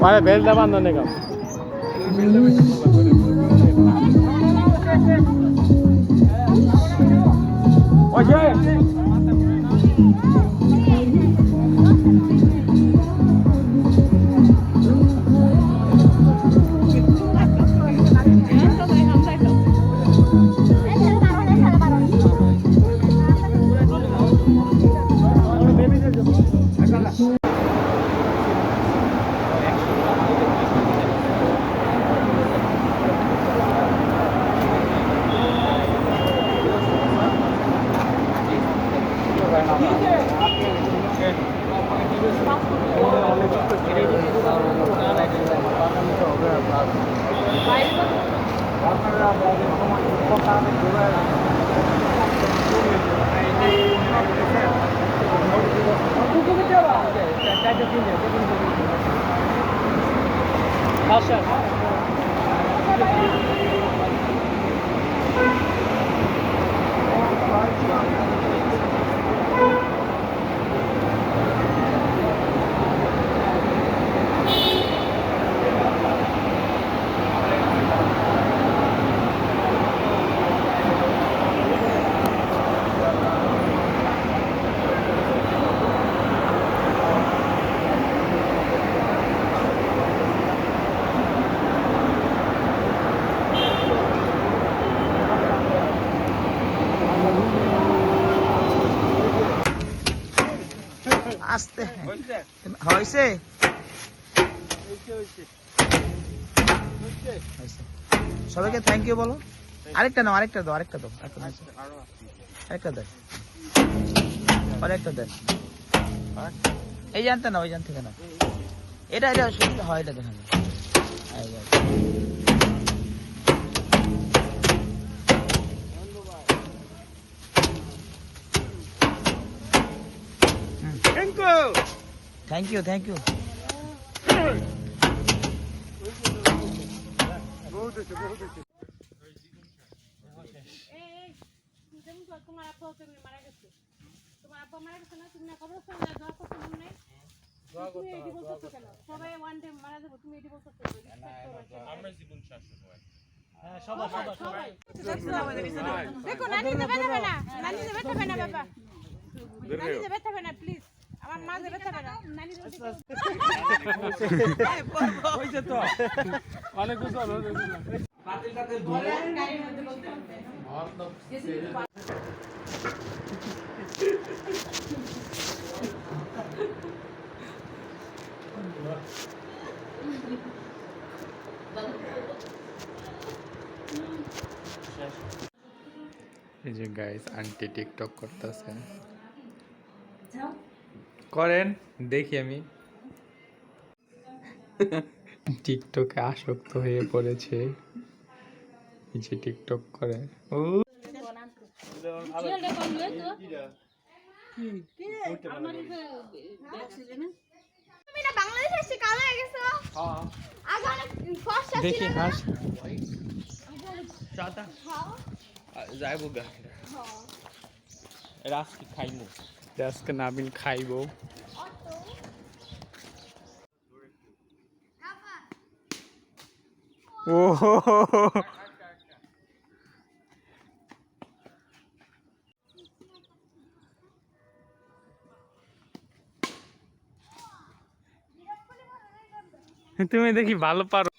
মানে বেলটা বান্ধব নেই হয়েছে সবাইকে থ্যাংক ইউ বলো। আরেকটা দাও আরেকটা দাও আরেকটা দাও আরেকটা দেন আরেকটা দেন এই জানতে না ওই জান থেকে না এটা এটা হয় এটা দেখানো থ্যাংক ইউ থ্যাংক ইউ তোমার আপা মারা গেছে তোমার আপা মারা গেছে না তুমি না খবর না দোয়া করতে মনে নাই তুমি এডি বলছো কেন সবাই ওয়ান ডে মারা যাবে তুমি এডি বলছো আমরা জীবন শাসন হয় হ্যাঁ সবাই দেখো নানি যাবে না নানি যাবে না বাবা নানি যাবে না প্লিজ আমার মা যাবে না নানি যাবে হইছে তো অনেক কিছু হলো পাতিলটাতে ধরে গাড়ির মধ্যে বলতে এই যে গাইস আন্টি টিকটক করতেছে করেন দেখি আমি টিকটকে আসক্ত হয়ে পড়েছে এই যে টিকটক করে ও তুমি না বাংলাদেশে এসে কালো হয়ে গেছো আগে অনেক ফর্সা ছিল দেখি না হাস চাটা যাইব গা রাস্কি খাইমু আজকে নাবিন খাইবো ও তুমি দেখি ভালো পারো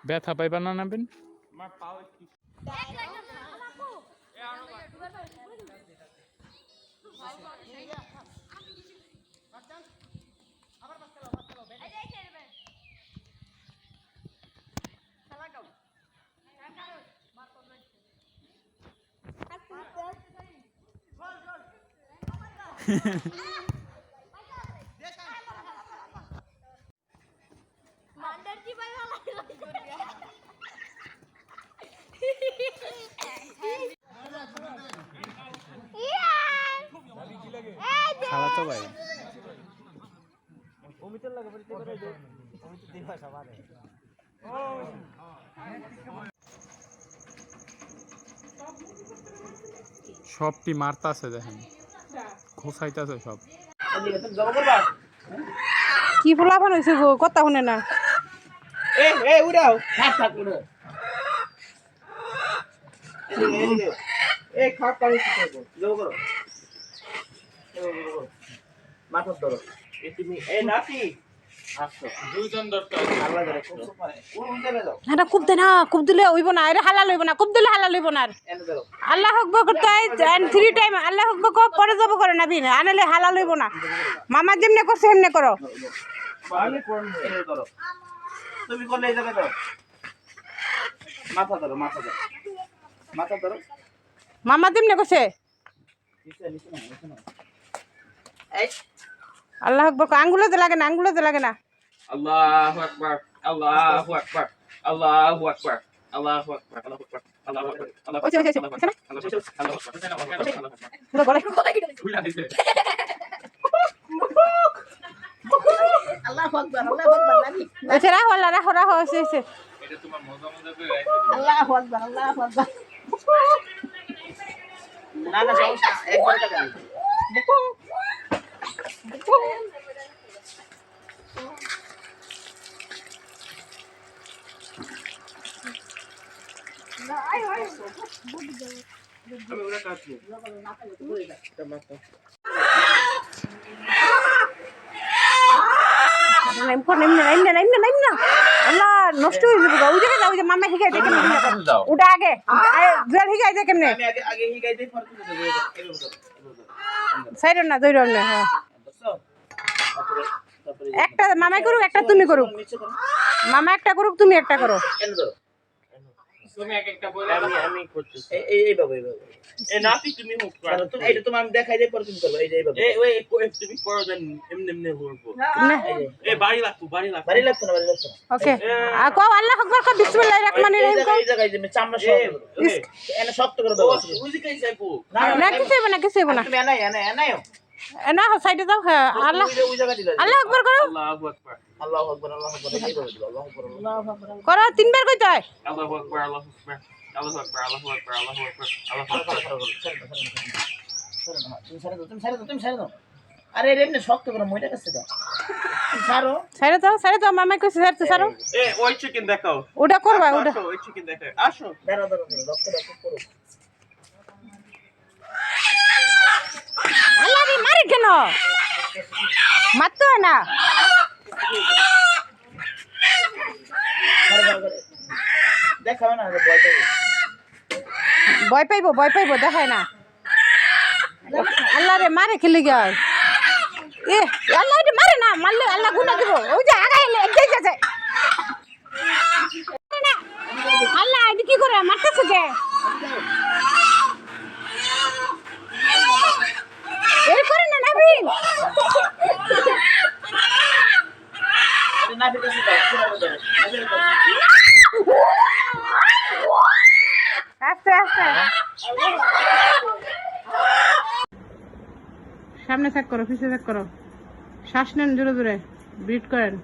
ব্যথা পাইবা না নাবেন আমার পাও একটু মান্ডার কি ভাই ভালো খালা তো ভাই সবটি মারতাছে দেখেন খোসাইতাছে সব কি ফলাফল হইছে গো কথা শুনে না উড়াও থাক উড়াও এই খাপ পানি কি করব জো করো মাথা ধরো তুমি এই নাকি আসো দুইজন দরকার আল্লাহ ধরে খুব পারে কোন জায়গায় যাও এটা খুব দে না খুব দিলে হইব না এটা হালাল হইব না খুব দিলে হালাল হইব না এনে ধরো আল্লাহ আকবার করতে হয় এন্ড 3 টাইম আল্লাহ আকবার কো পরে যাব করে না বিনা আনলে হালাল হইব না মামা যেমনে করছে এমনে করো পানি কোন এনে ধরো তুমি কোন এই জায়গায় যাও মাথা ধরো মাথা ধরো মাথা ধরো মামা যেমনে করছে নিচে নিচে না এই আল্লাহ আকবার আঙ্গুলে লাগে না আল্লাহু আকবার আল্লাহু আকবার আল্লাহু আকবার আল্লাহু আকবার আল্লাহু আকবার ওইছে ওইছে এখানে পুরো গলা আল্লাহু আকবার নাবি আচ্ছা রাখো রাখো এসে এটা তোমার মজা করে আল্লাহু আকবার না না সমস্যা একবার টাকা নষ্ট হয়ে যাবে ওই জায়গায় যাও, ওই যে মামা শিখাই দেয় কেমনে ওটা আগে জল শিখাই দেয় কেমনে আমি আগে হিগাই দেই পরে তুমি দেবে সাইড না দৌড় না হ্যাঁ একটা মামাই করুক একটা তুমি করুক মামা একটা করুক তুমি একটা করো এনে দাও তুমি এক একটা বলে আমি করতেছি এই বাবা এ নাতি তুমি হোক তুমি এটা তোমার আমি দেখাই দেই পরে তুমি করবে এই বাবা ওই তুমি করো দেন এমনি বলবো এ বাড়ি লাগতো বাড়ি লাগতো না ওকে আর কও আল্লাহু আকবার কও বিসমিল্লাহির রহমানির রহিম কও এই জায়গায় যে চামড়া সব এনে শক্ত করে দাও বুঝি কাই যাইবো না কিছু হবে না কিছু হবে না তুমি এনায়ও না সাইডে দাও হ্যাঁ আল্লাহ ওই জায়গা দিলা আল্লাহু আকবার করো আল্লাহু আকবার আল্লাহু আকবার এই বাবা দিবা আল্লাহু আকবার করো তিনবার কইতে হয় আল্লাহু আকবার আল্লাহু আকবার আল্লাহু আকবার আল্লাহু আকবার আল্লাহু আকবার আল্লাহু আকবার তুমি ছেড়ে দাও আরে এমনি শক্ত করে মইটা কাছে দাও সাইডে দাও মামা কইছে সারো এ ওই চিকেন দেখাও ওটা করবা ওটা ওই চিকেন দেখাও আসো দাঁড়াও রক্ত করো আল্লাহ রে মারে কেন মারতো না দেখাও না ভয় পাইবো দেখায় না আল্লাহ রে মারে খেলে গিয়ে এ আল্লাহ রে মারে না মারলে আল্লাহ গুনাহ দিব ওই যে আগায় এগিয়ে যাচ্ছে আল্লাহ এটা কি করে মারতেছে কে এই করে না নাবিন না ফিরে আস্তে আস্তে সামনে চেক করো পিছে চেক করো শ্বাস নেন জোরে জোরে ব্রিথ করেন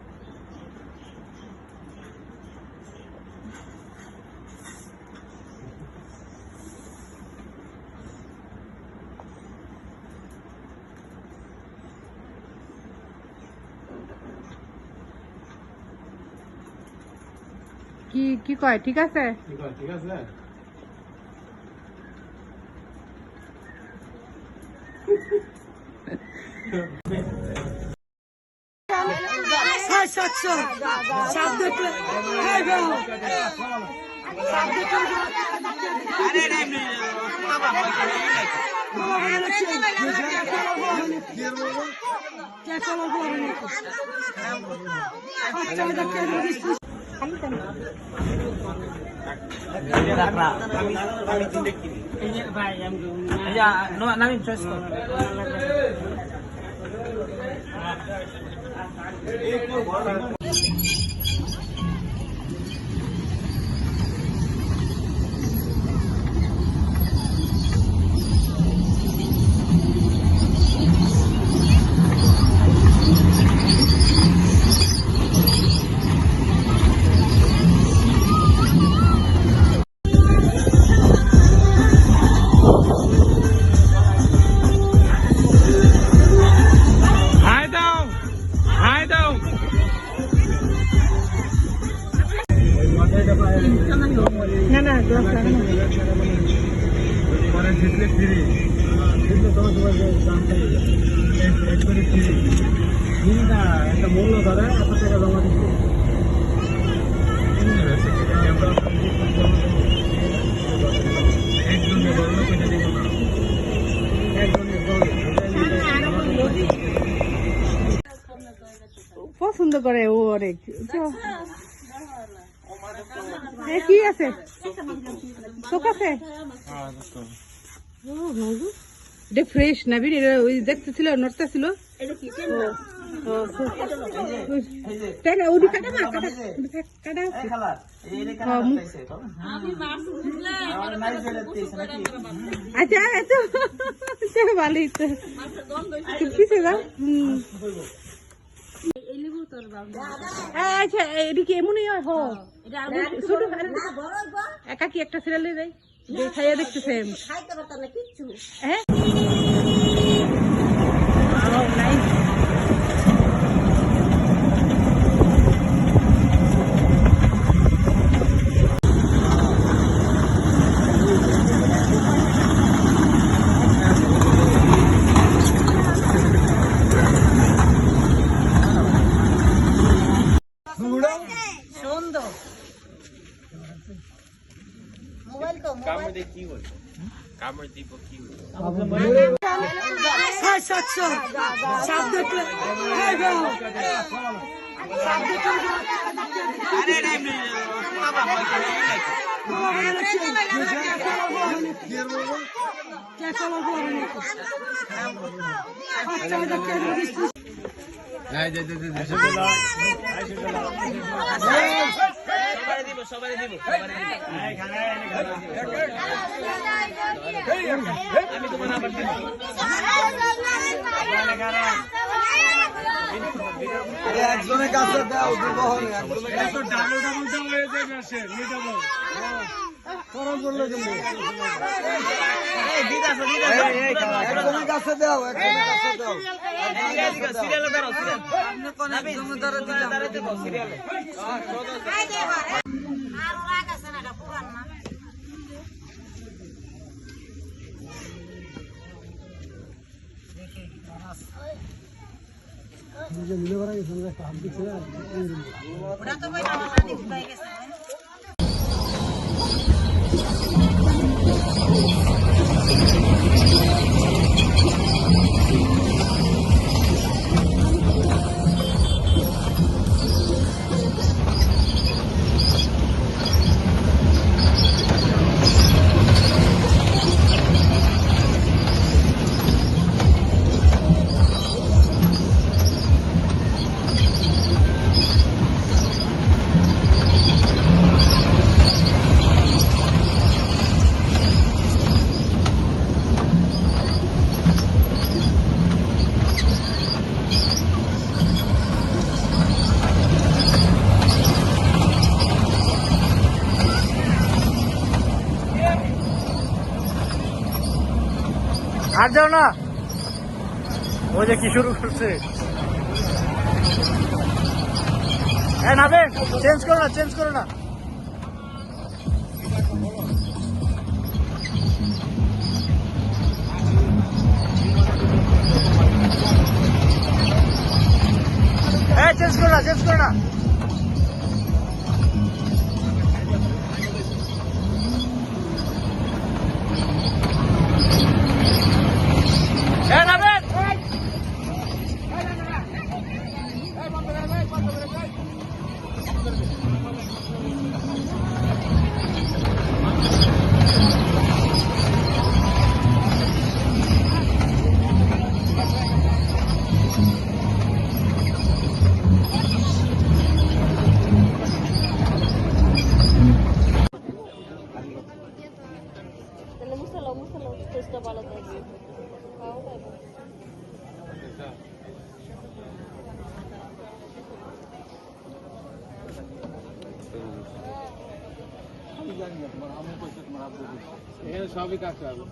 কি কয় ঠিক আছে ঠিক আছে নামিন চয়েস কর একটা মূল্য ধরে 100 টাকা জমা দিচ্ছে পছন্দ করে ও অনেক কি আছে চোখ আছে এটা ফ্রেশ না ওই দেখতেছিল নড়তেছিল তাই না উনি কাটা মা কাটা কাটা এই খালা এই রে কাটা খাইছে তো আচ্ছা এত ভালোই তো কিসে না আচ্ছা এদিকে এমনই হয় হো একা কি একটা সিরিয়াল দিয়ে দেয় খাইয়া দেখতেছে হ্যাঁ কামড় দিয়ে কি হচ্ছে কামড় দিব কি হচ্ছে একজনের কাছে দাও দুবহরে একজনের কাছে দাও একজনের কাছে দাও সিরিয়ালে দাঁড়াও সিরিয়ালে আর যাও না ওই যে কি শুরু করছে নাবে চেঞ্জ করো না চেঞ্জ করো না চেঞ্জ করো না চেঞ্জ করো না সবই কাজ হবে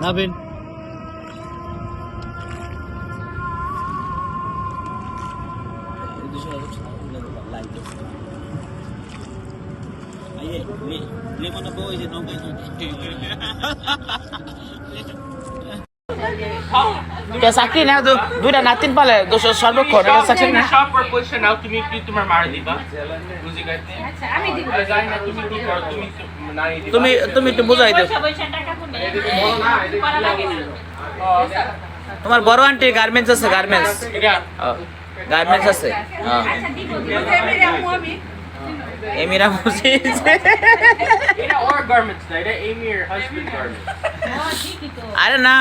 নাবিন চাকরি না দুইটা নাতিন পালে সর্বক্ষণ চাকরি না সব প্রপোজিশন নাও তুমি কি তোমার মার দিবা বুঝি গাইতে আচ্ছা আমি দিব জানি না তুমি কি করো তুমি নাই দিবা তুমি একটু বুঝাই দাও তোমার বড় আন্টি গার্মেন্টস আছে গার্মেন্টস আছে আচ্ছা দিব এমিরা বসে এটা ওর গার্মেন্টস না, এটা এমির হাজবেন্ড গার্মেন্টস। আরে না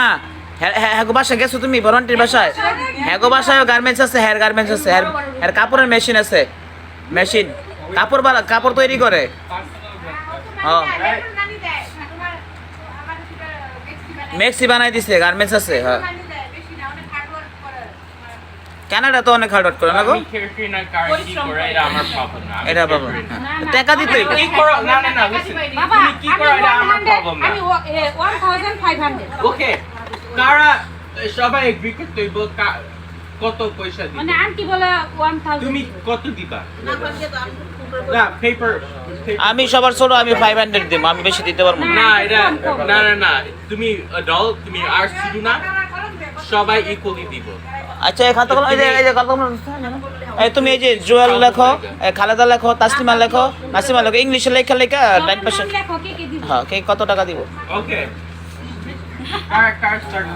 হ্যাঁ গো বাসায় গেছো তুমি বরন্টির বাসায়? হ্যাঁ গো বাসায় গার্মেন্টস আছে, হেয়ার গার্মেন্টস আছে, হেয়ার কাপড়ের মেশিন আছে, মেশিন কাপড় তৈরি করে। হ্যাঁ মেক্সি বানাই দিছে, গার্মেন্টস আছে। হ্যাঁ কানাডা তো অনেক হার্ড ওয়ার্ক করে না গো। আমি কেয়ারফ্রি না কারেন্সি করে, এটা আমার প্রবলেম না। এটা বাবা টাকা দিতে হইবে। কি করো না না না listen, বাবা তুমি কি করো এটা আমার প্রবলেম না। আমি 1500 ওকে কারা সবাই এগ্রি করতে হইব কত পয়সা দিবে? মানে আন্টি বলে 1000 তুমি কত দিবা? না পেপার আমি সবার ছোট, আমি 500 দেব, আমি বেশি দিতে পারবো না। না এটা না না না তুমি অ্যাডাল্ট, তুমি আর শুধু না সবাই ইকুয়ালি দিব। আচ্ছা এই খাতাগুলো এই যে খাতাগুলো এই তুমি এই যে জুয়েল লেখো, খালেদা লেখো, তাসলিমা লেখো, নাসিমা লেখো, ইংলিশে লেখা 9%। লেখো কি দিব? হ্যাঁ কে কত টাকা দিব? ওকে কার স্টার্ট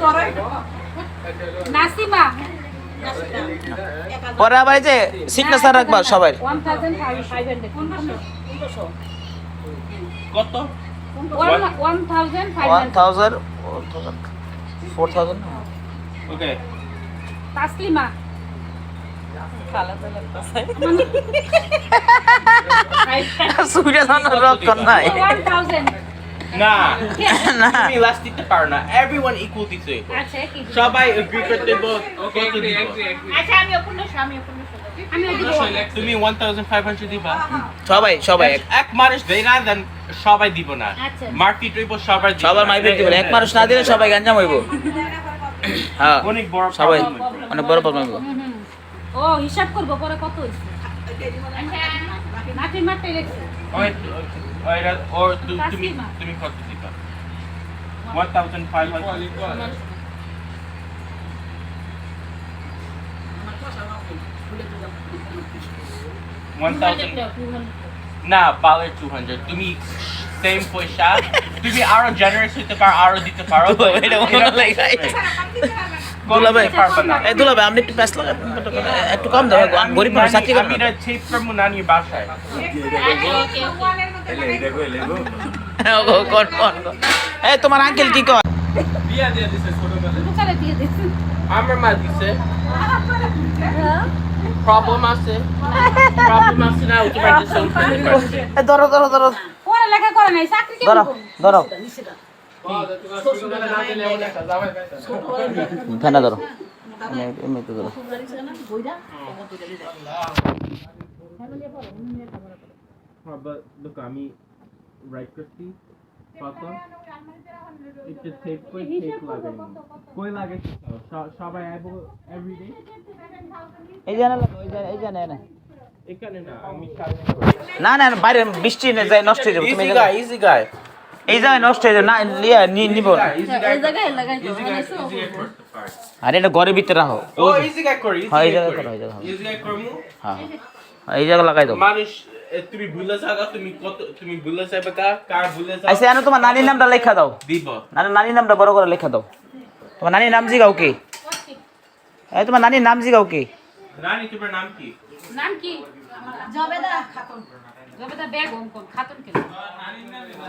করব? নাসিমা পরে আবার এই যে সিগনেচার রাখবা সবাই। 1500 কত? 1500 1000 4000 ওকে তাসলিমা সুবিধা জানার রক্ষণ নাই 1000 না না তুমি লাস্ট দিতে পারো না, এভরিওয়ান ইকুয়াল দিতে হইব। আচ্ছা কি দিব? সবাই এগ্রি করতে হইব কত দিব? আচ্ছা আমি 1500 আমি দিব তুমি 1500 দিবা? সবাই এক মানুষ দেয় না, দেন সবাই দিব না। আচ্ছা। মার্কেট হইব সবার দিব সবার না। মাইপে দিব, এক মানুষ না দিলে সবাই গাঞ্জাম হইব। হ্যাঁ অনেক বড় সবাই problem হইব। অনেক বড় প্রবলেম হইব। ও হিসাব করব পরে কত হইছে নাতির মারটাই লেখছে ওইটা ওর তুমি তাসলিমা। তুমি কত দিবা? 1500 1000 না পালে 200 তুমি সেম পয়সা তুমি আরো জেনারেস হতে পারো, আরো দিতে পারো। এটা মনে লাগে দুলাভাই এই দুলাভাই আপনি একটু প্যাস লাগা একটু কম দাও, গরিব মানুষ চাকরি করে আমি না। এটা চেক করব নানি বাসায়। কোন এই তোমার আঙ্কেল কি কয়? বিয়া দিয়ে দিছে ছোটবেলায়। দোকানে দিয়ে দিছি আমার মা দিছে। প্রবলেম আছে না উঠে পারতেছে। এই ধরো পরে লেখা করে নাই চাকরি কি ধরো ফেনা ধরো এমনিতে ধরো। Look, আমি রাইট করছি কত এটা টেপ কই টেপ লাগাই কই লাগাই সবাই আইবো এভরিডে এই জানা এই জানা এখানে না আমি না বাইরে বৃষ্টি না যায় নষ্ট হয়ে যাবে। তুমি ইজি গাই এই জায়গায় নষ্ট হয়ে যাবে না নিব না। এই জায়গায় লাগাই আরে এটা ঘরের ভিতরে রাখো। ও ইজি গাই করি হ্যাঁ এই জায়গায় করো ইজি গাই করমু। হ্যাঁ এই জায়গা লাগাই দাও। মানুষ তুমি ভুলে যাও তুমি ভুলে যাবে কার ভুলে যাও আচ্ছা এনে তোমার নানির নামটা লেখা দাও। দিব নানির নামটা বড় করে লেখা দাও। তোমার নানির নাম জিগাও কি? এই তোমার নানির নাম জিগাও কি? রানী তোমার নাম কি? নাম কি? জবেদা খাতুন। জবেদা বেগম কোন খাতুন কে?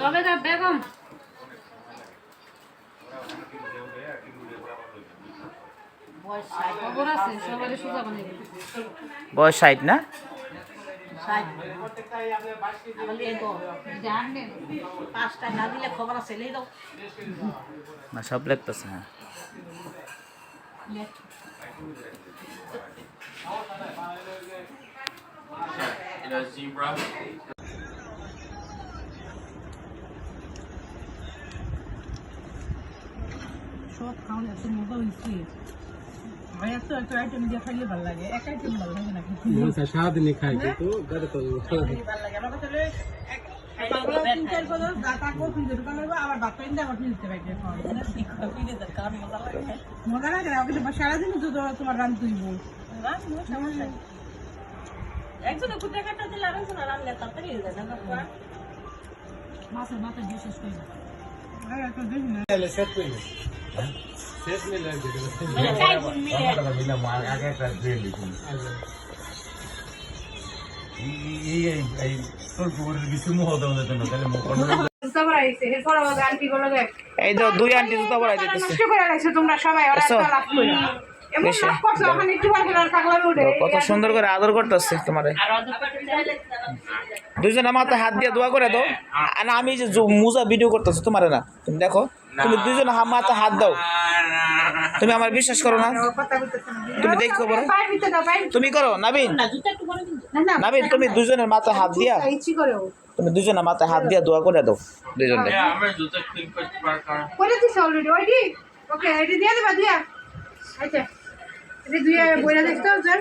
জবেদা বেগম। বয়স 60 খবর আছে সবারে সুজা বানাই দিবে। বয়স 60 না? 60 বলি তো জানেন 5টা না দিলে খবর আছে লেই দাও। না সব লিখতেছে। হ্যাঁ এটা জিব্রা সব খাওয়া এত মজা হয়েছে। ভাই এত আইটেম দিয়ে খাইলে ভালো লাগে, এক আইটেম ভালো লাগে না। সারাদিনই খাই কিন্তু ভালো লাগে আমার কাছে 3-4 বছর দাতা কো ফিরে দোকান করব আবার ভাত পাইন দিয়ে আবার ফিরতে পাইতে খাওয়া মজা লাগে না। কিন্তু সারাদিন তো তোমার রান তুইব না সমস্যা একজনে কুটে কাটা দিলে আর একজনে রান্না তাড়াতাড়ি হয়ে যায় না মাছের মাথা দিয়ে শেষ করে দাও। আরে তো দেখি না সেট কইলে সেট মিলে লাগে মানে কাই গুণ মিলে মিলা মার আগে একটা দিয়ে লিখুন এই তো দুই আন্টি জুতা পরাই দিতেছে নষ্ট করে রাখছো তোমরা সবাই ওরা আচ্ছা। একটা লাভ করে এমন বেশি। লাভ করছো এখন একটু বার করে থাকলাম উঠে কত সুন্দর করে আদর করতেছে তোমারে দুইজনে মাথায় হাত দিয়ে দোয়া করে দাও আর না, আমি যে মুজা ভিডিও করতেছি তোমারে না তুমি দেখো তুমি দুইজনে মাথায় হাত দাও তুমি আমার বিশ্বাস করো না কথা বলতেছ না তুমি দেখো বড় পায়ে দিতে দাও পায়ে তুমি করো নাবিন না না নাবিন তুমি দুইজনের মাথায় হাত দিয়া ইচ্ছি করে ও তুমি দুইজনের মাথায় হাত দিয়া দোয়া করে দাও দুইজনে আমার জুতা ক্লিন করতে পারতাম করে দিছ অলরেডি ওইডি ওকে এডি দিয়ে দেবা দিয়া আচ্ছা এডি দুইয়া বইরা দেখতো স্যার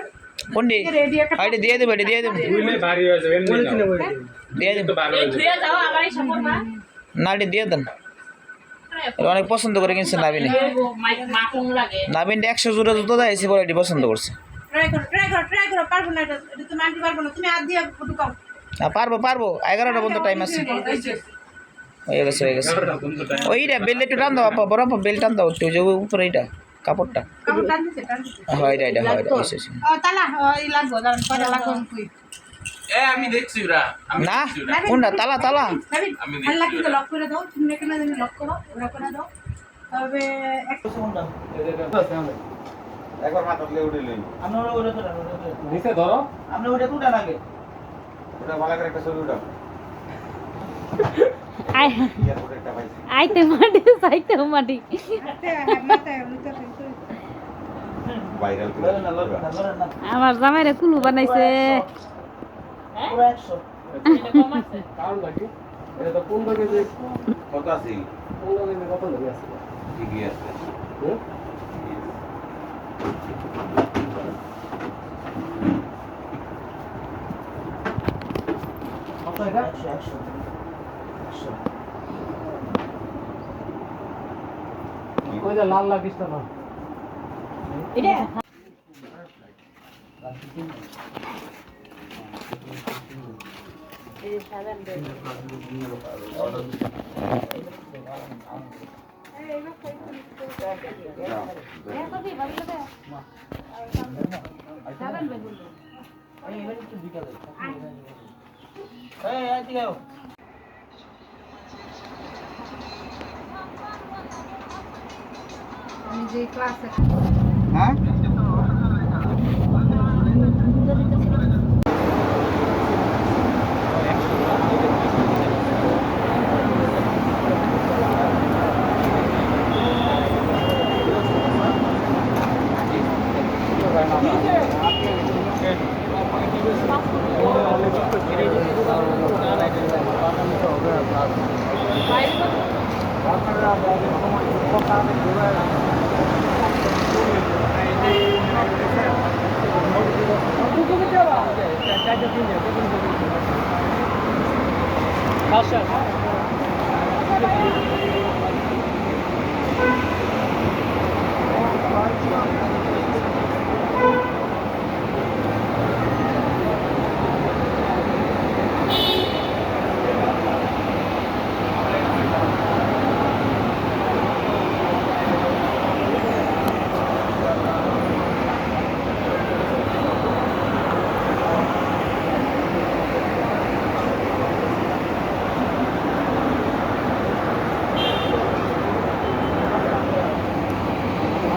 কোনটি রেডি একটা আইডি দিয়ে দেবে দিয়ে দেবে ভারী হয়ে যাবে এমনি দিয়ে দেবে ধুয়ে যাও আবার এসে পড়বা না আইডি দিয়ে দেন এটা অনেক পছন্দ করে কিনছে নাবিনে মাখন লাগে নাবিন 100 জোড়া জুতো দেয় এসে বলে এটি পছন্দ করছে ট্রাই করো পারবো না এটা তুমি আনতে পারবো না তুমি হাত দিয়ে ঢুকাও পারবো 11টা পর্যন্ত টাইম আছে হয়ে গেছে ওইটা বেল একটু টান দাও আপা বরাবর বেল টান দাও একটু ওই যে উপরে এইটা কাপড়টা কাপড় টান দিছে হয় এটা হয় এটা এসে তালা এই লাগবো দাঁড়ান কয়টা লাগবো তুই আমি দেখছি ওরা না কোনটা তালা তালা আমি আল্লাহ কিন্তু লক করে দাও তুমি এখানে যদি লক করো ওরা করে দাও তবে একটা একবার মাথা তুলে উঠে লই আমরা ওটা তো নিচে ধরো আমরা ওটা টুটা লাগে ওটা ভালো করে একটা ছবি উঠাও এয়ারপোর্টে একটা পাইছি আইতে মাটি সাইতে মাটি মাথায় উল্টা ফেলতে ভাইরাল করে আমার জামাইরে কুলু বানাইছে পুরো 100 কারণ নাকি এটা তো 15 কেজি কত আছে 15 কেজি কত ধরে আছে ঠিকই আছে হুম? কত এটা 100 ওই যে লাল লাগিস না এটা আমি যে ক্লাসে হ্যাঁ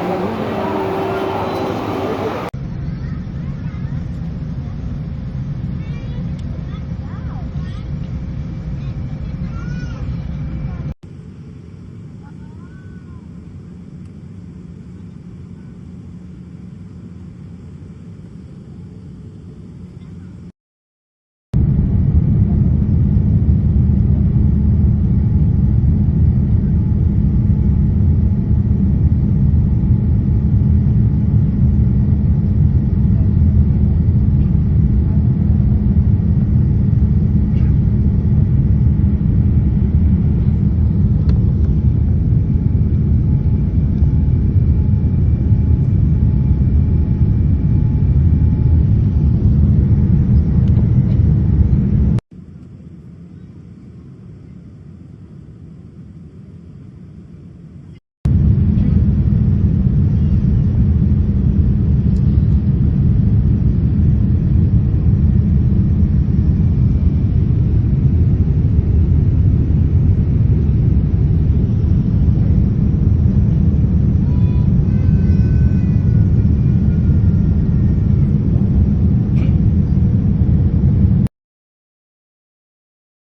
Thank you.